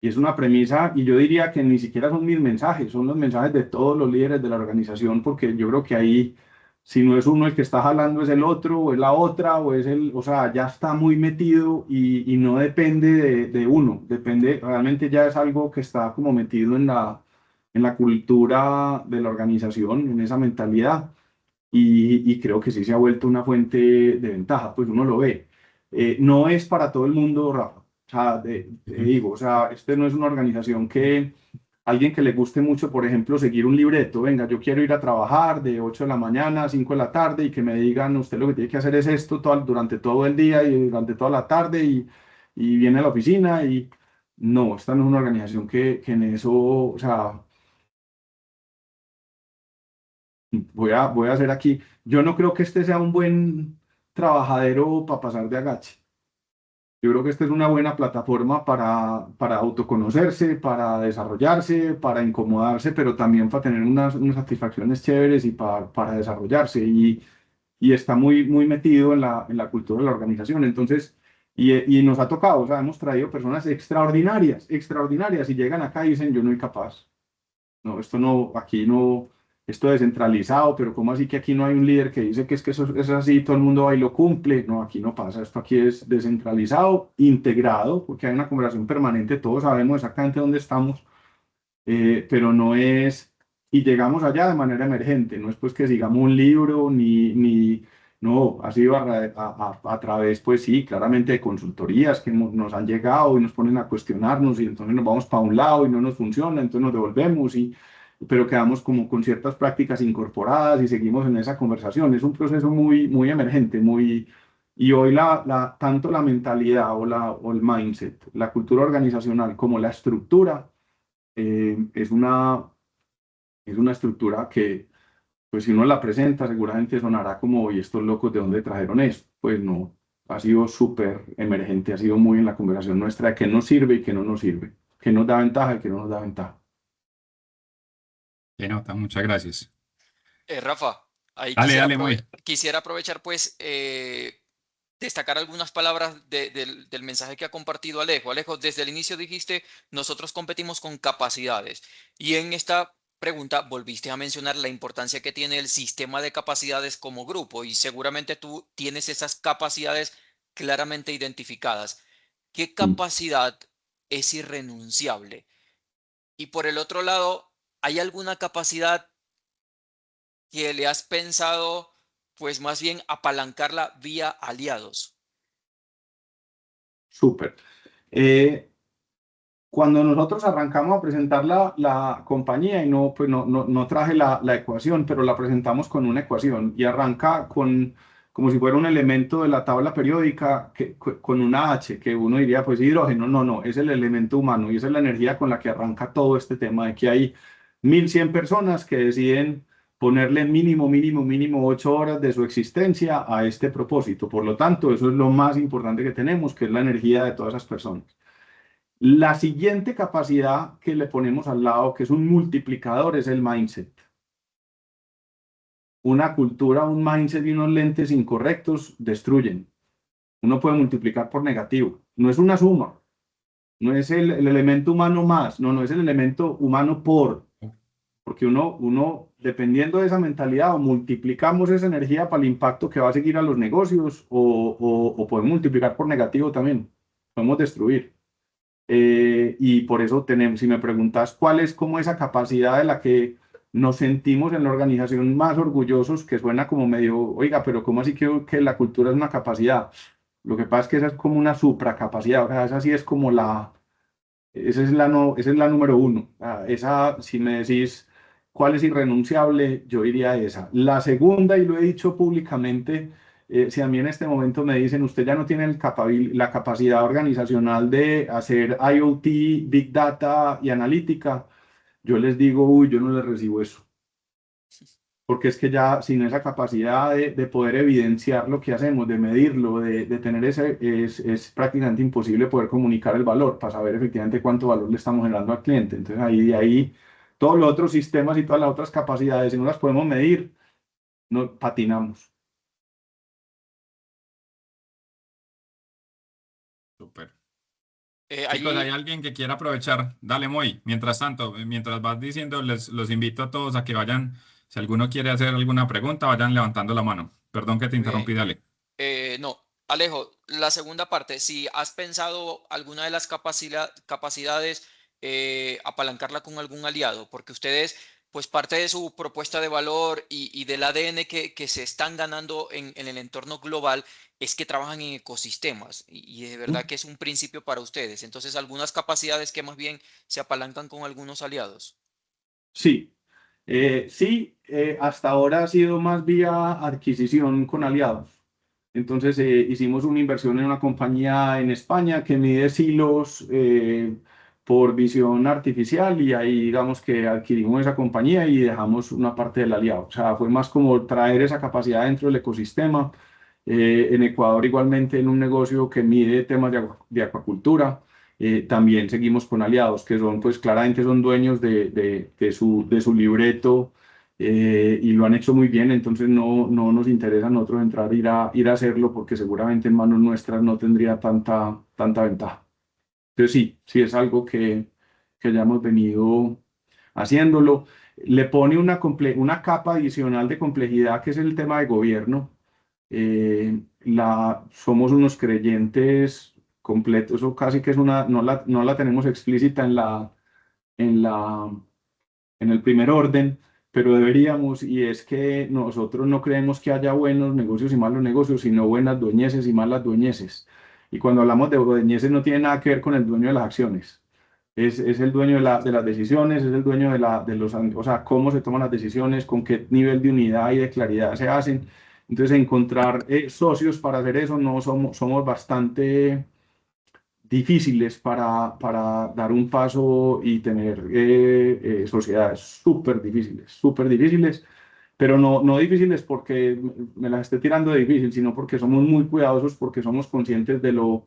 Y es una premisa, y yo diría que ni siquiera son mis mensajes, son los mensajes de todos los líderes de la organización, porque yo creo que ahí, si no es uno el que está jalando, es el otro, o es la otra, o sea, ya está muy metido, y no depende de uno, depende, realmente ya es algo que está como metido en la cultura de la organización, en esa mentalidad, y creo que sí se ha vuelto una fuente de ventaja, pues uno lo ve. No es para todo el mundo, Rafa. O sea, te Ujú. digo, o sea, este no es una organización que alguien que le guste mucho, por ejemplo, seguir un libreto. Venga, yo quiero ir a trabajar de 8 de la mañana a 5 de la tarde, y que me digan, usted lo que tiene que hacer es esto durante todo el día y durante toda la tarde, y viene a la oficina. Y no, esta no es una organización que en eso, o sea, voy a hacer aquí. Yo no creo que este sea un buen trabajadero para pasar de agache. Yo creo que esta es una buena plataforma para autoconocerse, para desarrollarse, para incomodarse, pero también para tener unas satisfacciones chéveres y para desarrollarse. Y está muy, muy metido en la cultura de la organización. Entonces, y nos ha tocado, o sea, hemos traído personas extraordinarias, extraordinarias, y llegan acá y dicen, yo no soy capaz. No, esto no, aquí no, esto descentralizado, pero ¿cómo así que aquí no hay un líder que dice que es que eso es así, todo el mundo va y lo cumple? No, aquí no pasa, esto aquí es descentralizado, integrado, porque hay una conversación permanente, todos sabemos exactamente dónde estamos, pero no es, y llegamos allá de manera emergente, no es pues que sigamos un libro, no, ha sido a través, pues sí, claramente de consultorías que nos han llegado y nos ponen a cuestionarnos y entonces nos vamos para un lado y no nos funciona, entonces nos devolvemos pero quedamos como con ciertas prácticas incorporadas y seguimos en esa conversación. Es un proceso muy, muy emergente, muy... Y hoy tanto la mentalidad o el mindset, la cultura organizacional como la estructura es una estructura que, pues si uno la presenta, seguramente sonará como, ¿y estos locos de dónde trajeron eso? Pues no, ha sido súper emergente, ha sido muy en la conversación nuestra de qué nos sirve y qué no nos sirve, qué nos da ventaja y qué no nos da ventaja. Qué nota, muchas gracias. Rafa, ahí Dale, dale, muy. quisiera aprovechar pues destacar algunas palabras del mensaje que ha compartido Alejo. Alejo, desde el inicio dijiste, nosotros competimos con capacidades. Y en esta pregunta volviste a mencionar la importancia que tiene el sistema de capacidades como grupo. Y seguramente tú tienes esas capacidades claramente identificadas. ¿Qué Mm. capacidad es irrenunciable? Y por el otro lado, ¿hay alguna capacidad que le has pensado, pues más bien apalancarla vía aliados? Súper. Cuando nosotros arrancamos a presentar la compañía, y no, pues no traje la ecuación, pero la presentamos con una ecuación y arranca como si fuera un elemento de la tabla periódica con una H, que uno diría, pues hidrógeno, no, es el elemento humano y esa es la energía con la que arranca todo este tema de que hay 1.100 personas que deciden ponerle mínimo 8 horas de su existencia a este propósito. Por lo tanto, eso es lo más importante que tenemos, que es la energía de todas esas personas. La siguiente capacidad que le ponemos al lado, que es un multiplicador, es el mindset. Una cultura, un mindset y unos lentes incorrectos destruyen. Uno puede multiplicar por negativo. No es una suma, no es el elemento humano más, no es el elemento humano porque dependiendo de esa mentalidad, o multiplicamos esa energía para el impacto que va a seguir a los negocios, o podemos multiplicar por negativo también. Podemos destruir. Y por eso tenemos, si me preguntas cuál es como esa capacidad de la que nos sentimos en la organización más orgullosos, que suena como medio, oiga, pero ¿cómo así que la cultura es una capacidad? Lo que pasa es que esa es como una supracapacidad, o sea, esa sí es como esa es no, esa es la número uno. Esa, si me decís cuál es irrenunciable, yo diría esa. La segunda, y lo he dicho públicamente, si a mí en este momento me dicen, usted ya no tiene la capacidad organizacional de hacer IoT, Big Data y analítica, yo les digo, uy, yo no les recibo eso. Porque es que ya sin esa capacidad de poder evidenciar lo que hacemos, de medirlo, de tener es prácticamente imposible poder comunicar el valor para saber efectivamente cuánto valor le estamos generando al cliente. Entonces ahí de ahí todos los otros sistemas y todas las otras capacidades, si no las podemos medir, no patinamos. Súper. Chicos, ¿hay Allí, alguien que quiera aprovechar? Dale, muy. Mientras tanto, mientras vas diciendo, los invito a todos a que vayan, si alguno quiere hacer alguna pregunta, vayan levantando la mano. Perdón que te muy bien. interrumpí, dale. No, Alejo, la segunda parte, si has pensado alguna de las capacidades, apalancarla con algún aliado, porque ustedes, pues parte de su propuesta de valor y del ADN que se están ganando en el entorno global es que trabajan en ecosistemas y de verdad que es un principio para ustedes. Entonces, algunas capacidades que más bien se apalancan con algunos aliados. Sí, sí, hasta ahora ha sido más vía adquisición con aliados. Entonces hicimos una inversión en una compañía en España que mide silos por visión artificial y ahí digamos que adquirimos esa compañía y dejamos una parte del aliado. O sea, fue más como traer esa capacidad dentro del ecosistema. En Ecuador igualmente en un negocio que mide temas de acuacultura. También seguimos con aliados que son, pues claramente son dueños de su libreto y lo han hecho muy bien, entonces no nos interesa a nosotros entrar, ir a hacerlo porque seguramente en manos nuestras no tendría tanta ventaja. Entonces sí es algo que ya hemos venido haciéndolo. Le pone una capa adicional de complejidad que es el tema de gobierno. Somos unos creyentes completos, eso casi que es no la tenemos explícita en la, en el primer orden, pero deberíamos, y es que nosotros no creemos que haya buenos negocios y malos negocios, sino buenas dueñeces y malas dueñeces. Y cuando hablamos de dueñeces no tiene nada que ver con el dueño de las acciones. Es el dueño de las decisiones, es el dueño o sea, cómo se toman las decisiones, con qué nivel de unidad y de claridad se hacen. Entonces, encontrar socios para hacer eso no somos bastante difíciles para dar un paso y tener sociedades súper difíciles, pero no difíciles porque me las esté tirando de difícil, sino porque somos muy cuidadosos, porque somos conscientes de lo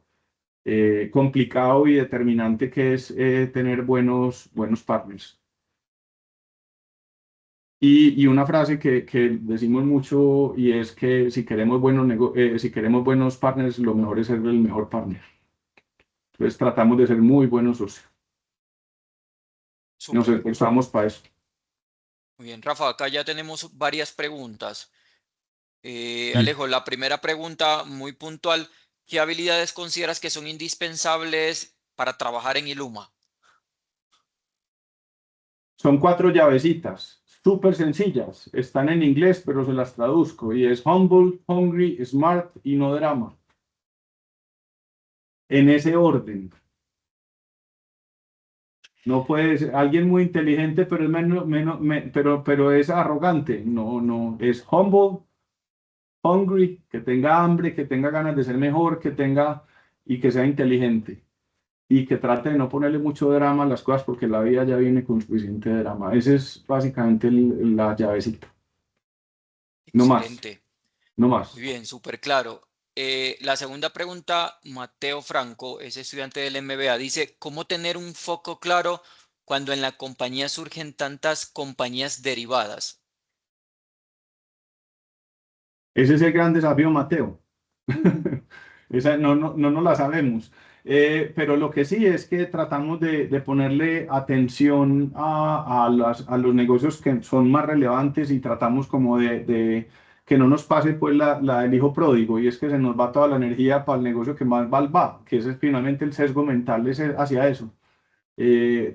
complicado y determinante que es tener buenos partners. Y una frase que decimos mucho y es que si queremos si queremos buenos partners, lo mejor es ser el mejor partner. Entonces tratamos de ser muy buenos socios. Nos Súper. esforzamos para eso. Muy bien, Rafa, acá ya tenemos varias preguntas. Sí. Alejo, la primera pregunta muy puntual, ¿qué habilidades consideras que son indispensables para trabajar en Iluma? Son 4 llavecitas, súper sencillas. Están en inglés, pero se las traduzco. Y es humble, hungry, smart y no drama. En ese orden. No puede ser alguien muy inteligente, pero es pero es arrogante. No. Es humble, hungry, que tenga hambre, que tenga ganas de ser mejor, y que sea inteligente. Y que trate de no ponerle mucho drama a las cosas porque la vida ya viene con suficiente drama. Esa es básicamente la llavecita. No más, Excelente. no Muy más. bien, súper claro. La segunda pregunta, Mateo Franco, es estudiante del MBA, dice, ¿cómo tener un foco claro cuando en la compañía surgen tantas compañías derivadas? Ese es el gran desafío, Mateo. Esa no nos la sabemos. Pero lo que sí es que tratamos de ponerle atención a los negocios que son más relevantes y tratamos como de que no nos pase pues la del hijo pródigo y es que se nos va toda la energía para el negocio que más va, que ese es finalmente el sesgo mental hacia eso.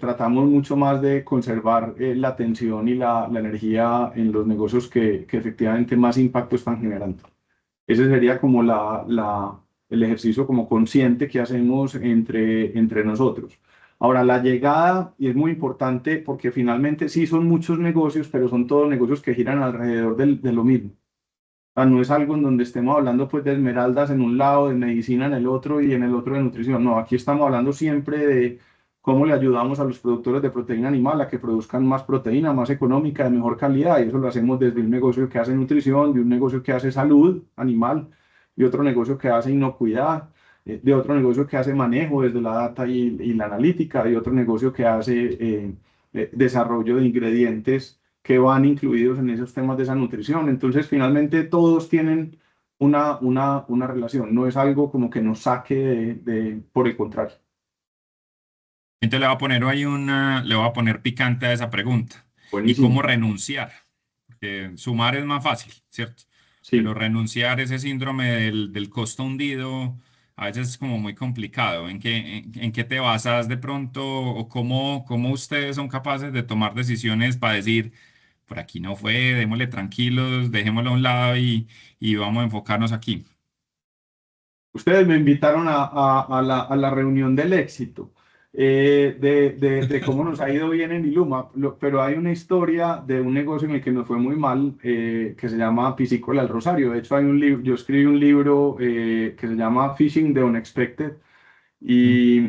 Tratamos mucho más de conservar la atención y la energía en los negocios que efectivamente más impacto están generando. Ese sería como el ejercicio como consciente que hacemos entre nosotros. Ahora, la llegada, y es muy importante porque finalmente sí son muchos negocios, pero son todos negocios que giran alrededor de lo mismo. O sea, no es algo en donde estemos hablando pues de esmeraldas en un lado, de medicina en el otro y en el otro de nutrición. No, aquí estamos hablando siempre de cómo le ayudamos a los productores de proteína animal a que produzcan más proteína, más económica, de mejor calidad. Y eso lo hacemos desde un negocio que hace nutrición, de un negocio que hace salud animal, de otro negocio que hace inocuidad, de otro negocio que hace manejo desde la data y la analítica, de otro negocio que hace desarrollo de ingredientes que van incluidos en esos temas de esa nutrición. Entonces, finalmente, todos tienen una relación, no es algo como que nos saque por el contrario. Entonces le voy a poner ahí le voy a poner picante a esa pregunta. ¿Y Buenísimo. cómo renunciar? Porque sumar es más fácil, ¿cierto? Pero Sí. renunciar, ese síndrome del costo hundido, a veces es como muy complicado. En qué te basas de pronto o cómo ustedes son capaces de tomar decisiones para decir, por aquí no fue, démosle tranquilos, dejémoslo a un lado y vamos a enfocarnos aquí? Ustedes me invitaron a la reunión del éxito, de cómo nos ha ido bien en Iluma, pero hay una historia de un negocio en el que nos fue muy mal, que se llama Piscícola El Rosario. De hecho, hay un libro, yo escribí un libro que se llama Fishing the Unexpected, Mm.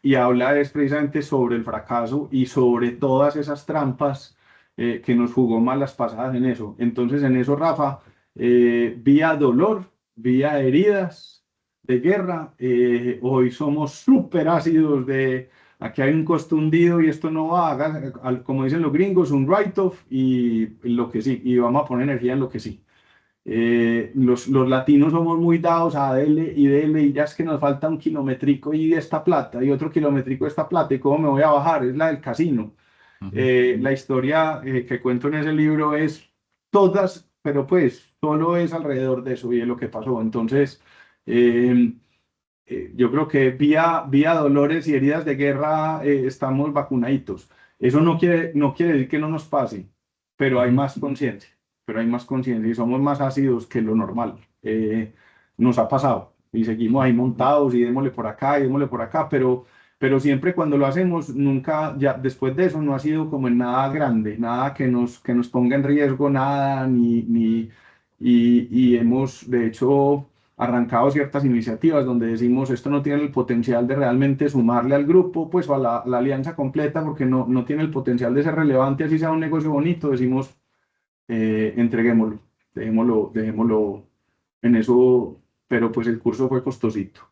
y y habla es precisamente sobre el fracaso y sobre todas esas trampas que nos jugó mal las pasadas en eso. Entonces, en eso, Rafa, vía dolor, vía heridas de guerra, hoy somos súper ácidos de aquí hay un costo hundido y esto no va, como dicen los gringos, un write-off y lo que sí, y vamos a poner energía en lo que sí. Los latinos somos muy dados a dele y ya es que nos falta un kilometrico y de esta plata y otro kilometrico de esta plata y cómo me voy a bajar, es la del casino. Ujú. La historia que cuento en ese libro es todas, pero pues solo es alrededor de eso y de lo que pasó. Entonces, eh, yo creo que vía dolores y heridas de guerra estamos vacunaditos. Eso no quiere decir que no nos pase, pero hay Ujú. más conciencia, y somos más ácidos que lo normal. Nos ha pasado y seguimos Ujú. ahí montados y démosle por acá y démosle por acá, pero siempre cuando lo hacemos, nunca, ya después de eso no ha sido como en nada grande, nada que nos ponga en riesgo, nada, y hemos, de hecho arrancado ciertas iniciativas donde decimos esto no tiene el potencial de realmente sumarle al grupo, pues o a la alianza completa, porque no tiene el potencial de ser relevante, así sea un negocio bonito, decimos entreguémoslo, dejémoslo en eso, pero pues el curso fue costosito.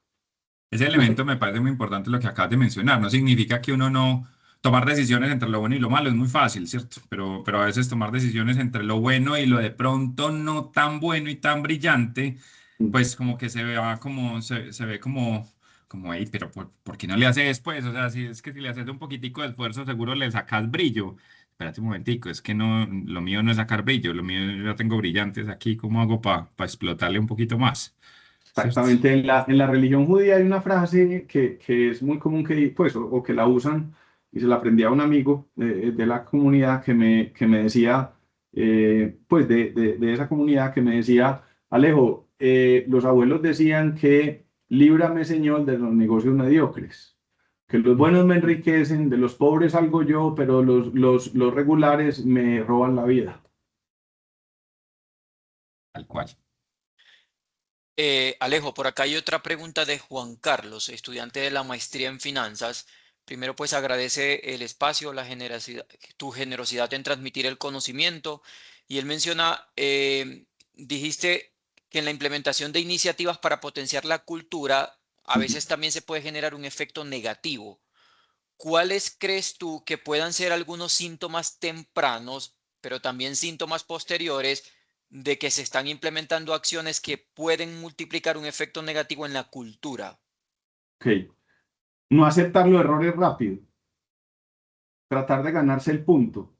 Ese elemento me parece muy importante lo que acabas de mencionar. No significa que uno no tomar decisiones entre lo bueno y lo malo es muy fácil, ¿cierto? Pero a veces tomar decisiones entre lo bueno y lo de pronto no tan bueno y tan brillante, pues como que se vea como, se ve como, hey, pero ¿por qué no le haces después? O sea, si es que si le haces un poquitico de esfuerzo, seguro le sacas brillo. Espérate un momentico, es que no, lo mío no es sacar brillo, lo mío yo ya tengo brillantes aquí, ¿cómo hago para explotarle un poquito más? ¿Cierto? Exactamente, en la religión judía hay una frase que es muy común pues, o que la usan, y se la aprendí a un amigo de la comunidad que me decía, pues de esa comunidad que me decía, Alejo, los abuelos decían que líbrame, Señor, de los negocios mediocres, que los buenos me enriquecen, de los pobres salgo yo, pero los regulares me roban la vida. Tal cual. Alejo, por acá hay otra pregunta de Juan Carlos, estudiante de la maestría en finanzas. Primero, pues agradece el espacio, la generosidad, tu generosidad en transmitir el conocimiento. Y él menciona, dijiste que en la implementación de iniciativas para potenciar la cultura, a veces también se puede generar un efecto negativo. ¿Cuáles crees tú que puedan ser algunos síntomas tempranos, pero también síntomas posteriores de que se están implementando acciones que pueden multiplicar un efecto negativo en la cultura? Ok, no aceptar los errores rápido, tratar de ganarse el punto.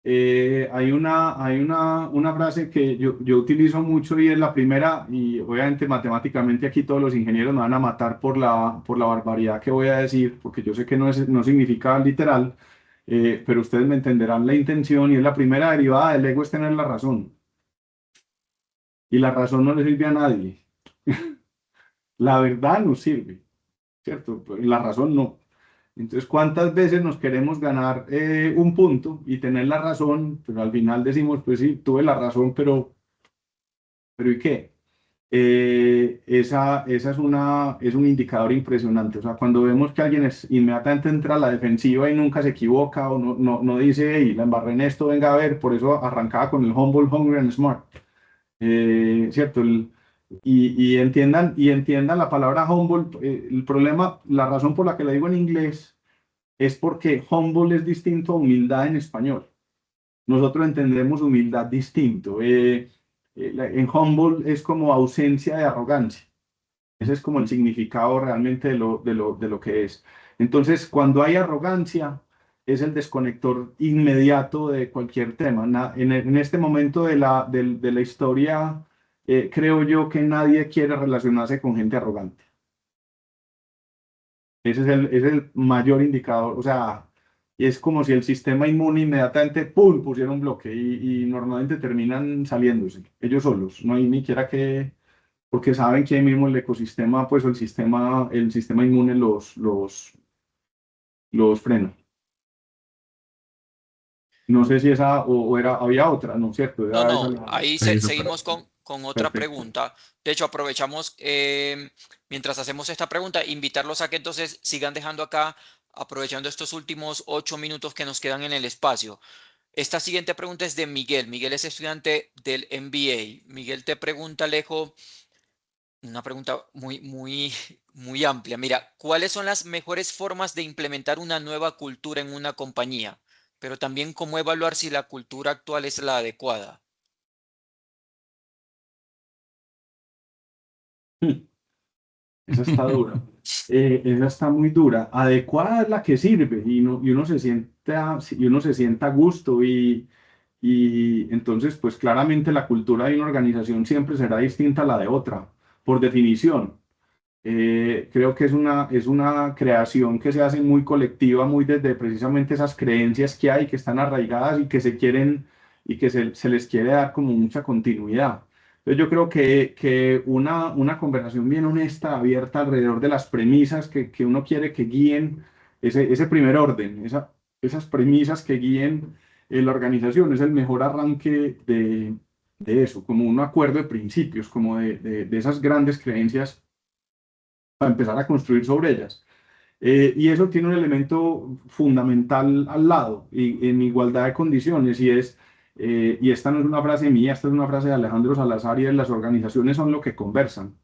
Hay una frase que yo utilizo mucho y es la primera, y obviamente matemáticamente aquí todos los ingenieros me van a matar por la barbaridad que voy a decir, porque yo sé que no significa literal, pero ustedes me entenderán la intención, y es la primera derivada del ego es tener la razón, y la razón no le sirve a nadie. La verdad no sirve, ¿cierto? Pues la razón no. Entonces, ¿cuántas veces nos queremos ganar un punto y tener la razón, pero al final decimos, pues sí, tuve la razón, pero ¿y qué? Esa es un indicador impresionante. O sea, cuando vemos que alguien inmediatamente entra a la defensiva y nunca se equivoca o no dice, hey, la embarré en esto, venga a ver, por eso arrancaba con el humble, hungry and smart. ¿Cierto? Y entiendan la palabra humble. El problema, la razón por la que la digo en inglés es porque humble es distinto a humildad en español. Nosotros entendemos humildad distinto. En humble es como ausencia de arrogancia. Ese es como el significado realmente de lo que es. Entonces, cuando hay arrogancia, es el desconector inmediato de cualquier tema. En este momento de la historia, creo yo que nadie quiere relacionarse con gente arrogante. Ese es el mayor indicador. O sea, es como si el sistema inmune inmediatamente, ¡pum!, pusiera un bloque y normalmente terminan saliéndose ellos solos. No hay ni siquiera que, porque saben que ahí mismo el ecosistema, pues o el sistema inmune los frena. No sé si esa o había otra, ¿no es cierto? No, Era esa no, ahí Sí, súper. seguimos con otra Perfecto. pregunta. De hecho, aprovechamos, mientras hacemos esta pregunta, invitarlos a que entonces sigan dejando acá, aprovechando estos últimos 8 minutos que nos quedan en el espacio. Esta siguiente pregunta es de Miguel. Miguel es estudiante del MBA. Miguel te pregunta, Alejo, una pregunta muy amplia. Mira, ¿cuáles son las mejores formas de implementar una nueva cultura en una compañía? Pero también cómo evaluar si la cultura actual es la adecuada. Esa está dura. Esa está muy dura. Adecuada es la que sirve y uno se sienta a gusto y entonces pues claramente la cultura de una organización siempre será distinta a la de otra, por definición. Creo que es una creación que se hace muy colectiva, muy desde precisamente esas creencias que hay, que están arraigadas y que se quieren y que se les quiere dar como mucha continuidad. Entonces yo creo que una conversación bien honesta, abierta alrededor de las premisas que uno quiere que guíen ese primer orden, esas premisas que guíen la organización, es el mejor arranque de eso, como un acuerdo de principios, como de esas grandes creencias para empezar a construir sobre ellas. Y eso tiene un elemento fundamental al lado, y en igualdad de condiciones, y esta no es una frase mía, esta es una frase de Alejandro Salazar, y es: las organizaciones son lo que conversan.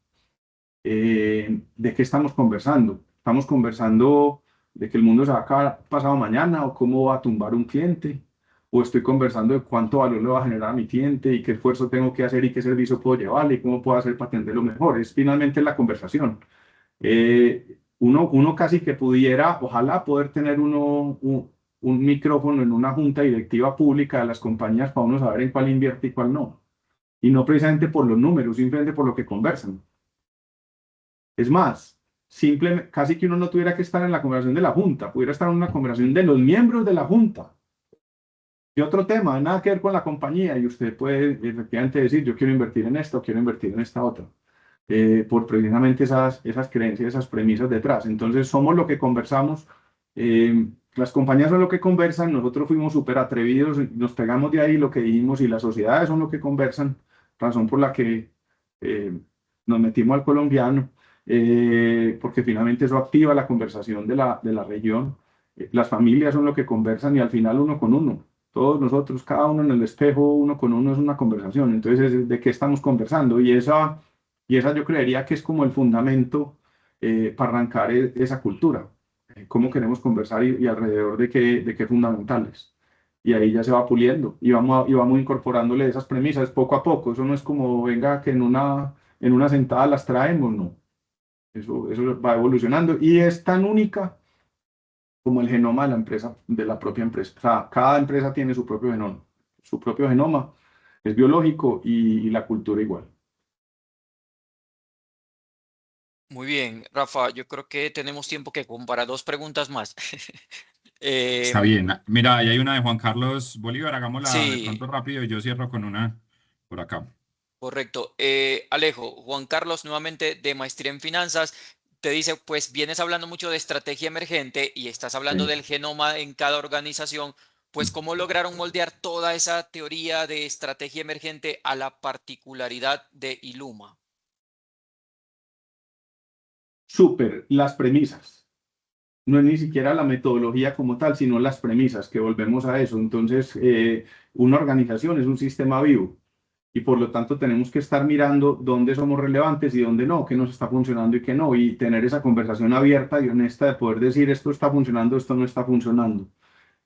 ¿De qué estamos conversando? Estamos conversando de que el mundo se va a acabar pasado mañana, o cómo va a tumbar un cliente, o estoy conversando de cuánto valor le va a generar a mi cliente, y qué esfuerzo tengo que hacer, y qué servicio puedo llevarle, y cómo puedo hacer para atenderlo mejor. Es finalmente la conversación. Uno casi que pudiera, ojalá poder tener un micrófono en una junta directiva pública de las compañías para uno saber en cuál invierte y cuál no. Y no precisamente por los números, simplemente por lo que conversan. Es más, casi que uno no tuviera que estar en la conversación de la junta, pudiera estar en una conversación de los miembros de la junta. Y otro tema, nada que ver con la compañía, y usted puede efectivamente decir: yo quiero invertir en esto, quiero invertir en esta otra, por precisamente esas creencias, esas premisas detrás. Entonces, somos lo que conversamos. Las compañías son lo que conversan, nosotros fuimos súper atrevidos, nos pegamos de ahí lo que dijimos, y las sociedades son lo que conversan, razón por la que eh, nos metimos al colombiano, porque finalmente eso activa la conversación de la región. Las familias son lo que conversan, y al final uno con uno. Todos nosotros, cada uno en el espejo, uno con uno, es una conversación. Entonces, ¿de qué estamos conversando? Y esa yo creería que es como el fundamento para arrancar esa cultura. Cómo queremos conversar y alrededor de qué fundamentales. Y ahí ya se va puliendo y vamos incorporándole esas premisas poco a poco. Eso no es como venga que en una sentada las traemos, no. Eso va evolucionando y es tan única como el genoma de la empresa, de la propia empresa. O sea, cada empresa tiene su propio genoma. Su propio genoma es biológico y la cultura igual. Muy bien, Rafa, yo creo que tenemos tiempo que como para dos preguntas más. Está Em, bien. Mira, ahí hay una de Juan Carlos Bolívar, hagámosla de sí, pronto rápido y yo cierro con una por acá. correcto. Alejo, Juan Carlos, nuevamente de Maestría en Finanzas, te dice, pues vienes hablando mucho de estrategia emergente y estás hablando Sí. del genoma en cada organización, pues ¿cómo lograron moldear toda esa teoría de estrategia emergente a la particularidad de Iluma? Súper, las premisas. No es ni siquiera la metodología como tal, sino las premisas, que volvemos a eso. Entonces, una organización es un sistema vivo, y por lo tanto tenemos que estar mirando dónde somos relevantes y dónde no, qué nos está funcionando y qué no, y tener esa conversación abierta y honesta de poder decir: esto está funcionando, esto no está funcionando.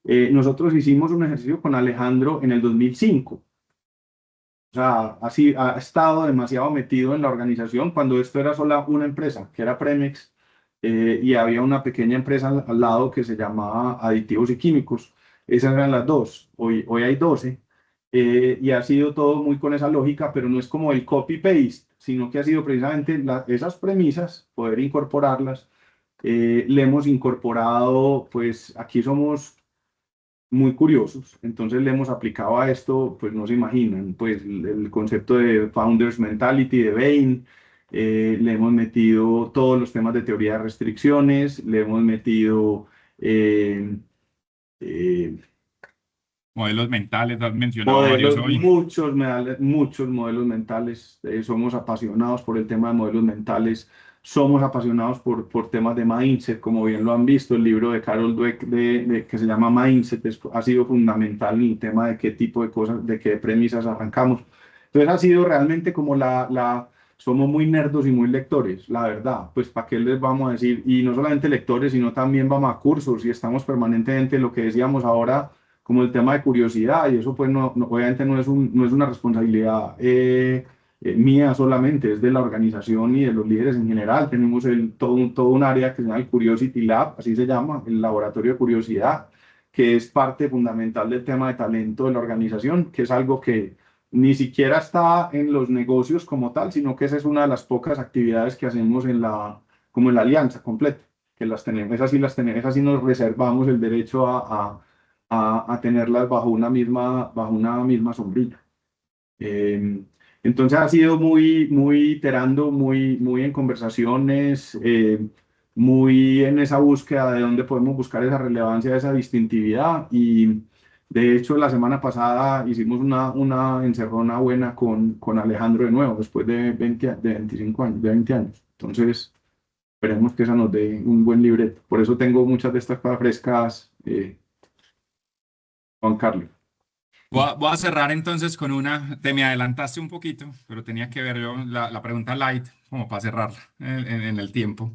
Nosotros hicimos un ejercicio con Alejandro en el 2005. O sea, así ha estado demasiado metido en la organización cuando esto era solo una empresa, que era Premex, y había una pequeña empresa al lado que se llamaba Aditivos y Químicos. Esas eran las dos. Hoy hay 12, y ha sido todo muy con esa lógica, pero no es como el copy-paste, sino que ha sido precisamente esas premisas, poder incorporarlas. Le hemos incorporado, pues aquí somos muy curiosos. Entonces le hemos aplicado a esto, pues no se imaginan, pues el concepto de Founders Mentality de Bain. Le hemos metido todos los temas de teoría de restricciones, le hemos metido eh, eh, Modelos mentales, has mencionado varios hoy. Muchos modelos mentales. Somos apasionados por el tema de modelos mentales. Somos apasionados por temas de mindset, como bien lo han visto. El libro de Carol Dweck que se llama Mindset ha sido fundamental en el tema de qué tipo de cosas, de qué premisas arrancamos. Entonces ha sido realmente como somos muy nerdos y muy lectores, la verdad. Pues para qué les vamos a decir, y no solamente lectores, sino también vamos a cursos y estamos permanentemente en lo que decíamos ahora como el tema de curiosidad, y eso pues obviamente no es una responsabilidad mía solamente, es de la organización y de los líderes en general. Tenemos todo un área que se llama el Curiosity Lab, así se llama, el laboratorio de curiosidad, que es parte fundamental del tema de talento de la organización, que es algo que ni siquiera está en los negocios como tal, sino que esa es una de las pocas actividades que hacemos como en la alianza completa, que las tenemos, esas sí nos reservamos el derecho a tenerlas bajo una misma sombrilla. Eh, entonces ha sido muy iterando, muy en conversaciones, muy en esa búsqueda de dónde podemos buscar esa relevancia, esa distintividad. Y de hecho, la semana pasada hicimos una encerrona buena con Alejandro de nuevo, después de 25 años, de 20 años. Entonces, esperemos que esa nos dé un buen libreto. Por eso tengo muchas de estas cosas frescas, Juan Carlos. Voy a cerrar entonces con una, te me adelantaste un poquito, pero tenía que ver yo la pregunta light, como para cerrarla en el tiempo.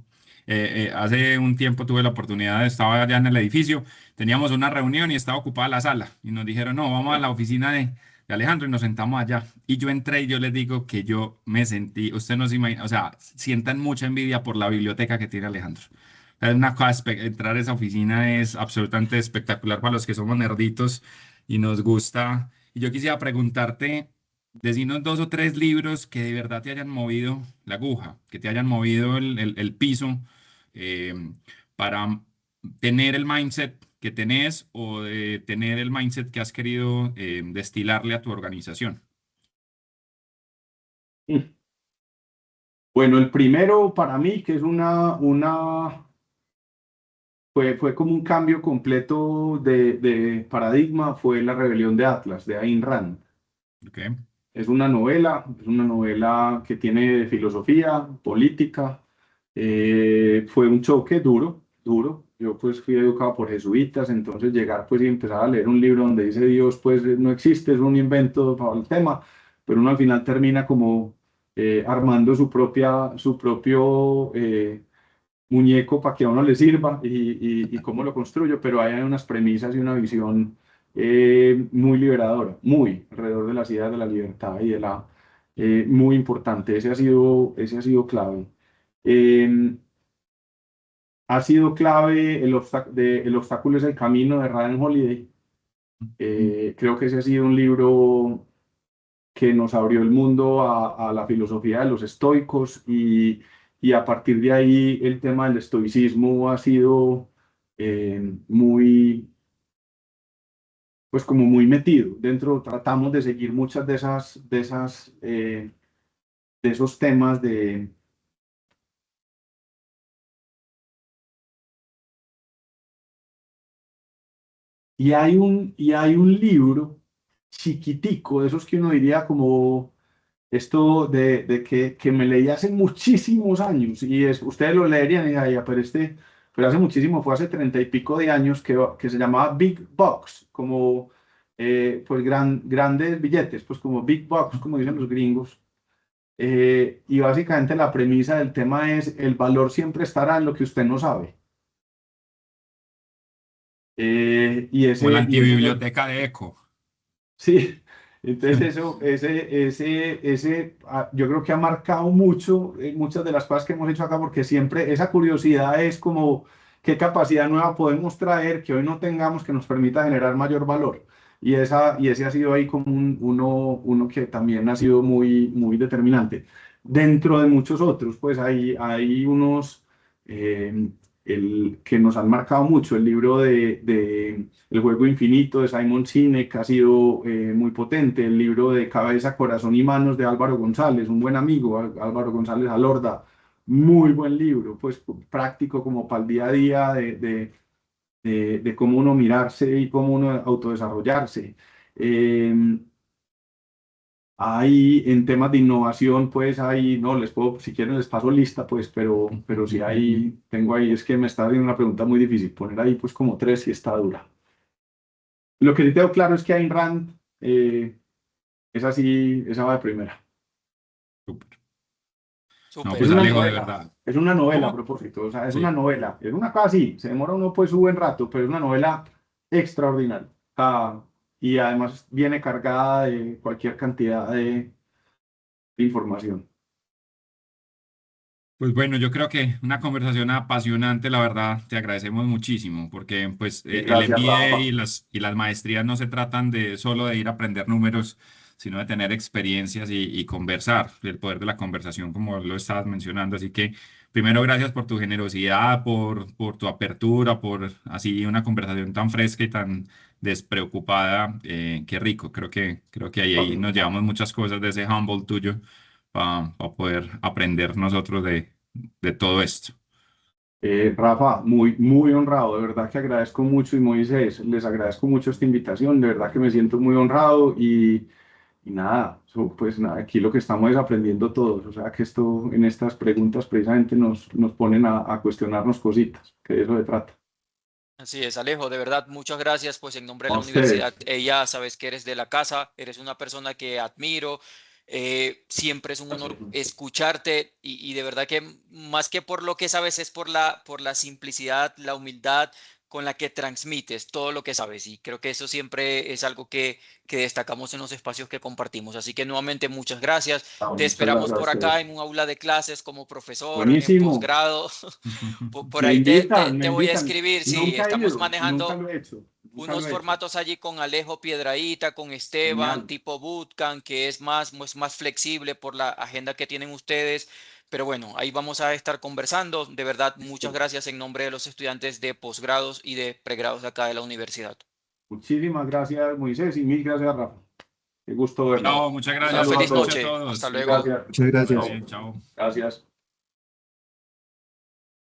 Hace un tiempo tuve la oportunidad, estaba allá en el edificio, teníamos una reunión y estaba ocupada la sala y nos dijeron, no, vamos a la oficina de Alejandro y nos sentamos allá. Y yo entré y yo les digo que yo me sentí, usted no se imagina, o sea, sientan mucha envidia por la biblioteca que tiene Alejandro. Es una cosa, entrar a esa oficina es absolutamente espectacular para los que somos nerditos y nos gusta. Y yo quisiera preguntarte, decinos dos o tres libros que de verdad te hayan movido la aguja, que te hayan movido el piso eh, para tener el mindset que tenés o de tener el mindset que has querido destilarle a tu organización. Bueno, el primero para mí, que es fue como un cambio completo de paradigma, fue La rebelión de Atlas, de Ayn Rand. Okay. Es una novela que tiene filosofía, política. Fue un choque duro. Yo pues fui educado por jesuitas, entonces llegar pues y empezar a leer un libro donde dice Dios pues no existe, es un invento para el tema, pero uno al final termina como armando su propio muñeco para que a uno le sirva y cómo lo construyo, pero ahí hay unas premisas y una visión muy liberadora, muy alrededor de las ideas de la libertad y muy importante. Ese ha sido clave. Eh, Ha sido clave El obstáculo es el camino de Ryan Holiday. Creo que ese ha sido un libro que nos abrió el mundo a la filosofía de los estoicos y a partir de ahí el tema del estoicismo ha sido pues como muy metido. Dentro tratamos de seguir muchas de esos temas y hay un libro chiquitico, de esos que uno diría como esto que me leí hace muchísimos años, y ustedes lo leerían y dirían, "Ay, pero hace muchísimo, fue hace 30 y pico de años que se llamaba Big Bucks, como pues grandes billetes, pues como Big Bucks, como dicen los gringos. Y básicamente la premisa del tema es el valor siempre estará en lo que usted no sabe. O la Y ese antibiblioteca de Eco. Sí, entonces yo creo que ha marcado mucho muchas de las cosas que hemos hecho acá, porque siempre esa curiosidad es como qué capacidad nueva podemos traer que hoy no tengamos que nos permita generar mayor valor. Y ese ha sido ahí como uno que también ha sido muy determinante. Dentro de muchos otros, pues hay unos eh, que nos han marcado mucho. El libro de El juego infinito de Simon Sinek ha sido muy potente. El libro de Cabeza, Corazón y Manos de Álvaro González, un buen amigo, Álvaro González Alorda, muy buen libro, pues práctico como para el día a día de cómo uno mirarse y cómo uno autodesarrollarse. Hay en temas de innovación, pues ahí, no, les puedo, si quieren les paso lista, pues, pero si hay, tengo ahí, es que me está haciendo una pregunta muy difícil, poner ahí pues como tres y está dura. Lo que sí tengo claro es que Ayn Rand, esa sí, esa va de primera. Súper. No, Súper. Es pues una Alejo, de novela, verdad. es una novela a ¿Cómo? propósito, o sea, es una Sí. novela, es una cosa así, se demora uno pues un buen rato, pero es una novela extraordinaria. Y además viene cargada de cualquier cantidad de información. Pues bueno, yo creo que una conversación apasionante, la verdad, te agradecemos muchísimo, porque pues Y el gracias, MBA Rafa. y las maestrías no se tratan de solo de ir a aprender números, sino de tener experiencias y conversar, el poder de la conversación, como lo estabas mencionando. Así que primero, gracias por tu generosidad, por tu apertura, por así una conversación tan fresca y tan despreocupada. Qué rico, creo que ahí nos llevamos muchas cosas de ese humble tuyo para poder aprender nosotros de todo esto. Rafa, muy, muy honrado, de verdad que agradezco mucho y Moisés, les agradezco mucho esta invitación, de verdad que me siento muy honrado y nada, pues nada, aquí lo que estamos es aprendiendo todos, o sea que esto en estas preguntas precisamente nos ponen a cuestionarnos cositas, que de eso se trata. Así es, Alejo, de verdad, muchas gracias, pues en nombre de A la universidad, ustedes. ella sabes que eres de la casa, eres una persona que admiro, siempre es un honor escucharte y de verdad que más que por lo que sabes es por la simplicidad, la humildad con la que transmites todo lo que sabes y creo que eso siempre es algo que destacamos en los espacios que compartimos. Así que nuevamente muchas gracias, te Muchas esperamos gracias a por acá ustedes. en un aula de clases como profesor, en Buenísimo, posgrado. Por me ahí invitan, me te voy a invitan. escribir. Sí, Nunca he estamos ido, nunca manejando lo he hecho, nunca unos lo he hecho. formatos allí con Alejo Piedraíta, con Esteban, Genial. tipo bootcamp, que es más flexible por la agenda que tienen ustedes. Pero bueno, ahí vamos a estar conversando. De verdad, muchas gracias en nombre de los estudiantes de posgrados y de pregrados de acá de la universidad. Muchísimas gracias, Moisés, y mil gracias, Rafa. Qué gusto verlo. Bueno, Chao, muchas Un gracias. una saludo a Feliz feliz noche a todos. noche. Hasta todos. luego. Gracias. Muchas Que vaya gracias. Chao. bien, chao. Gracias.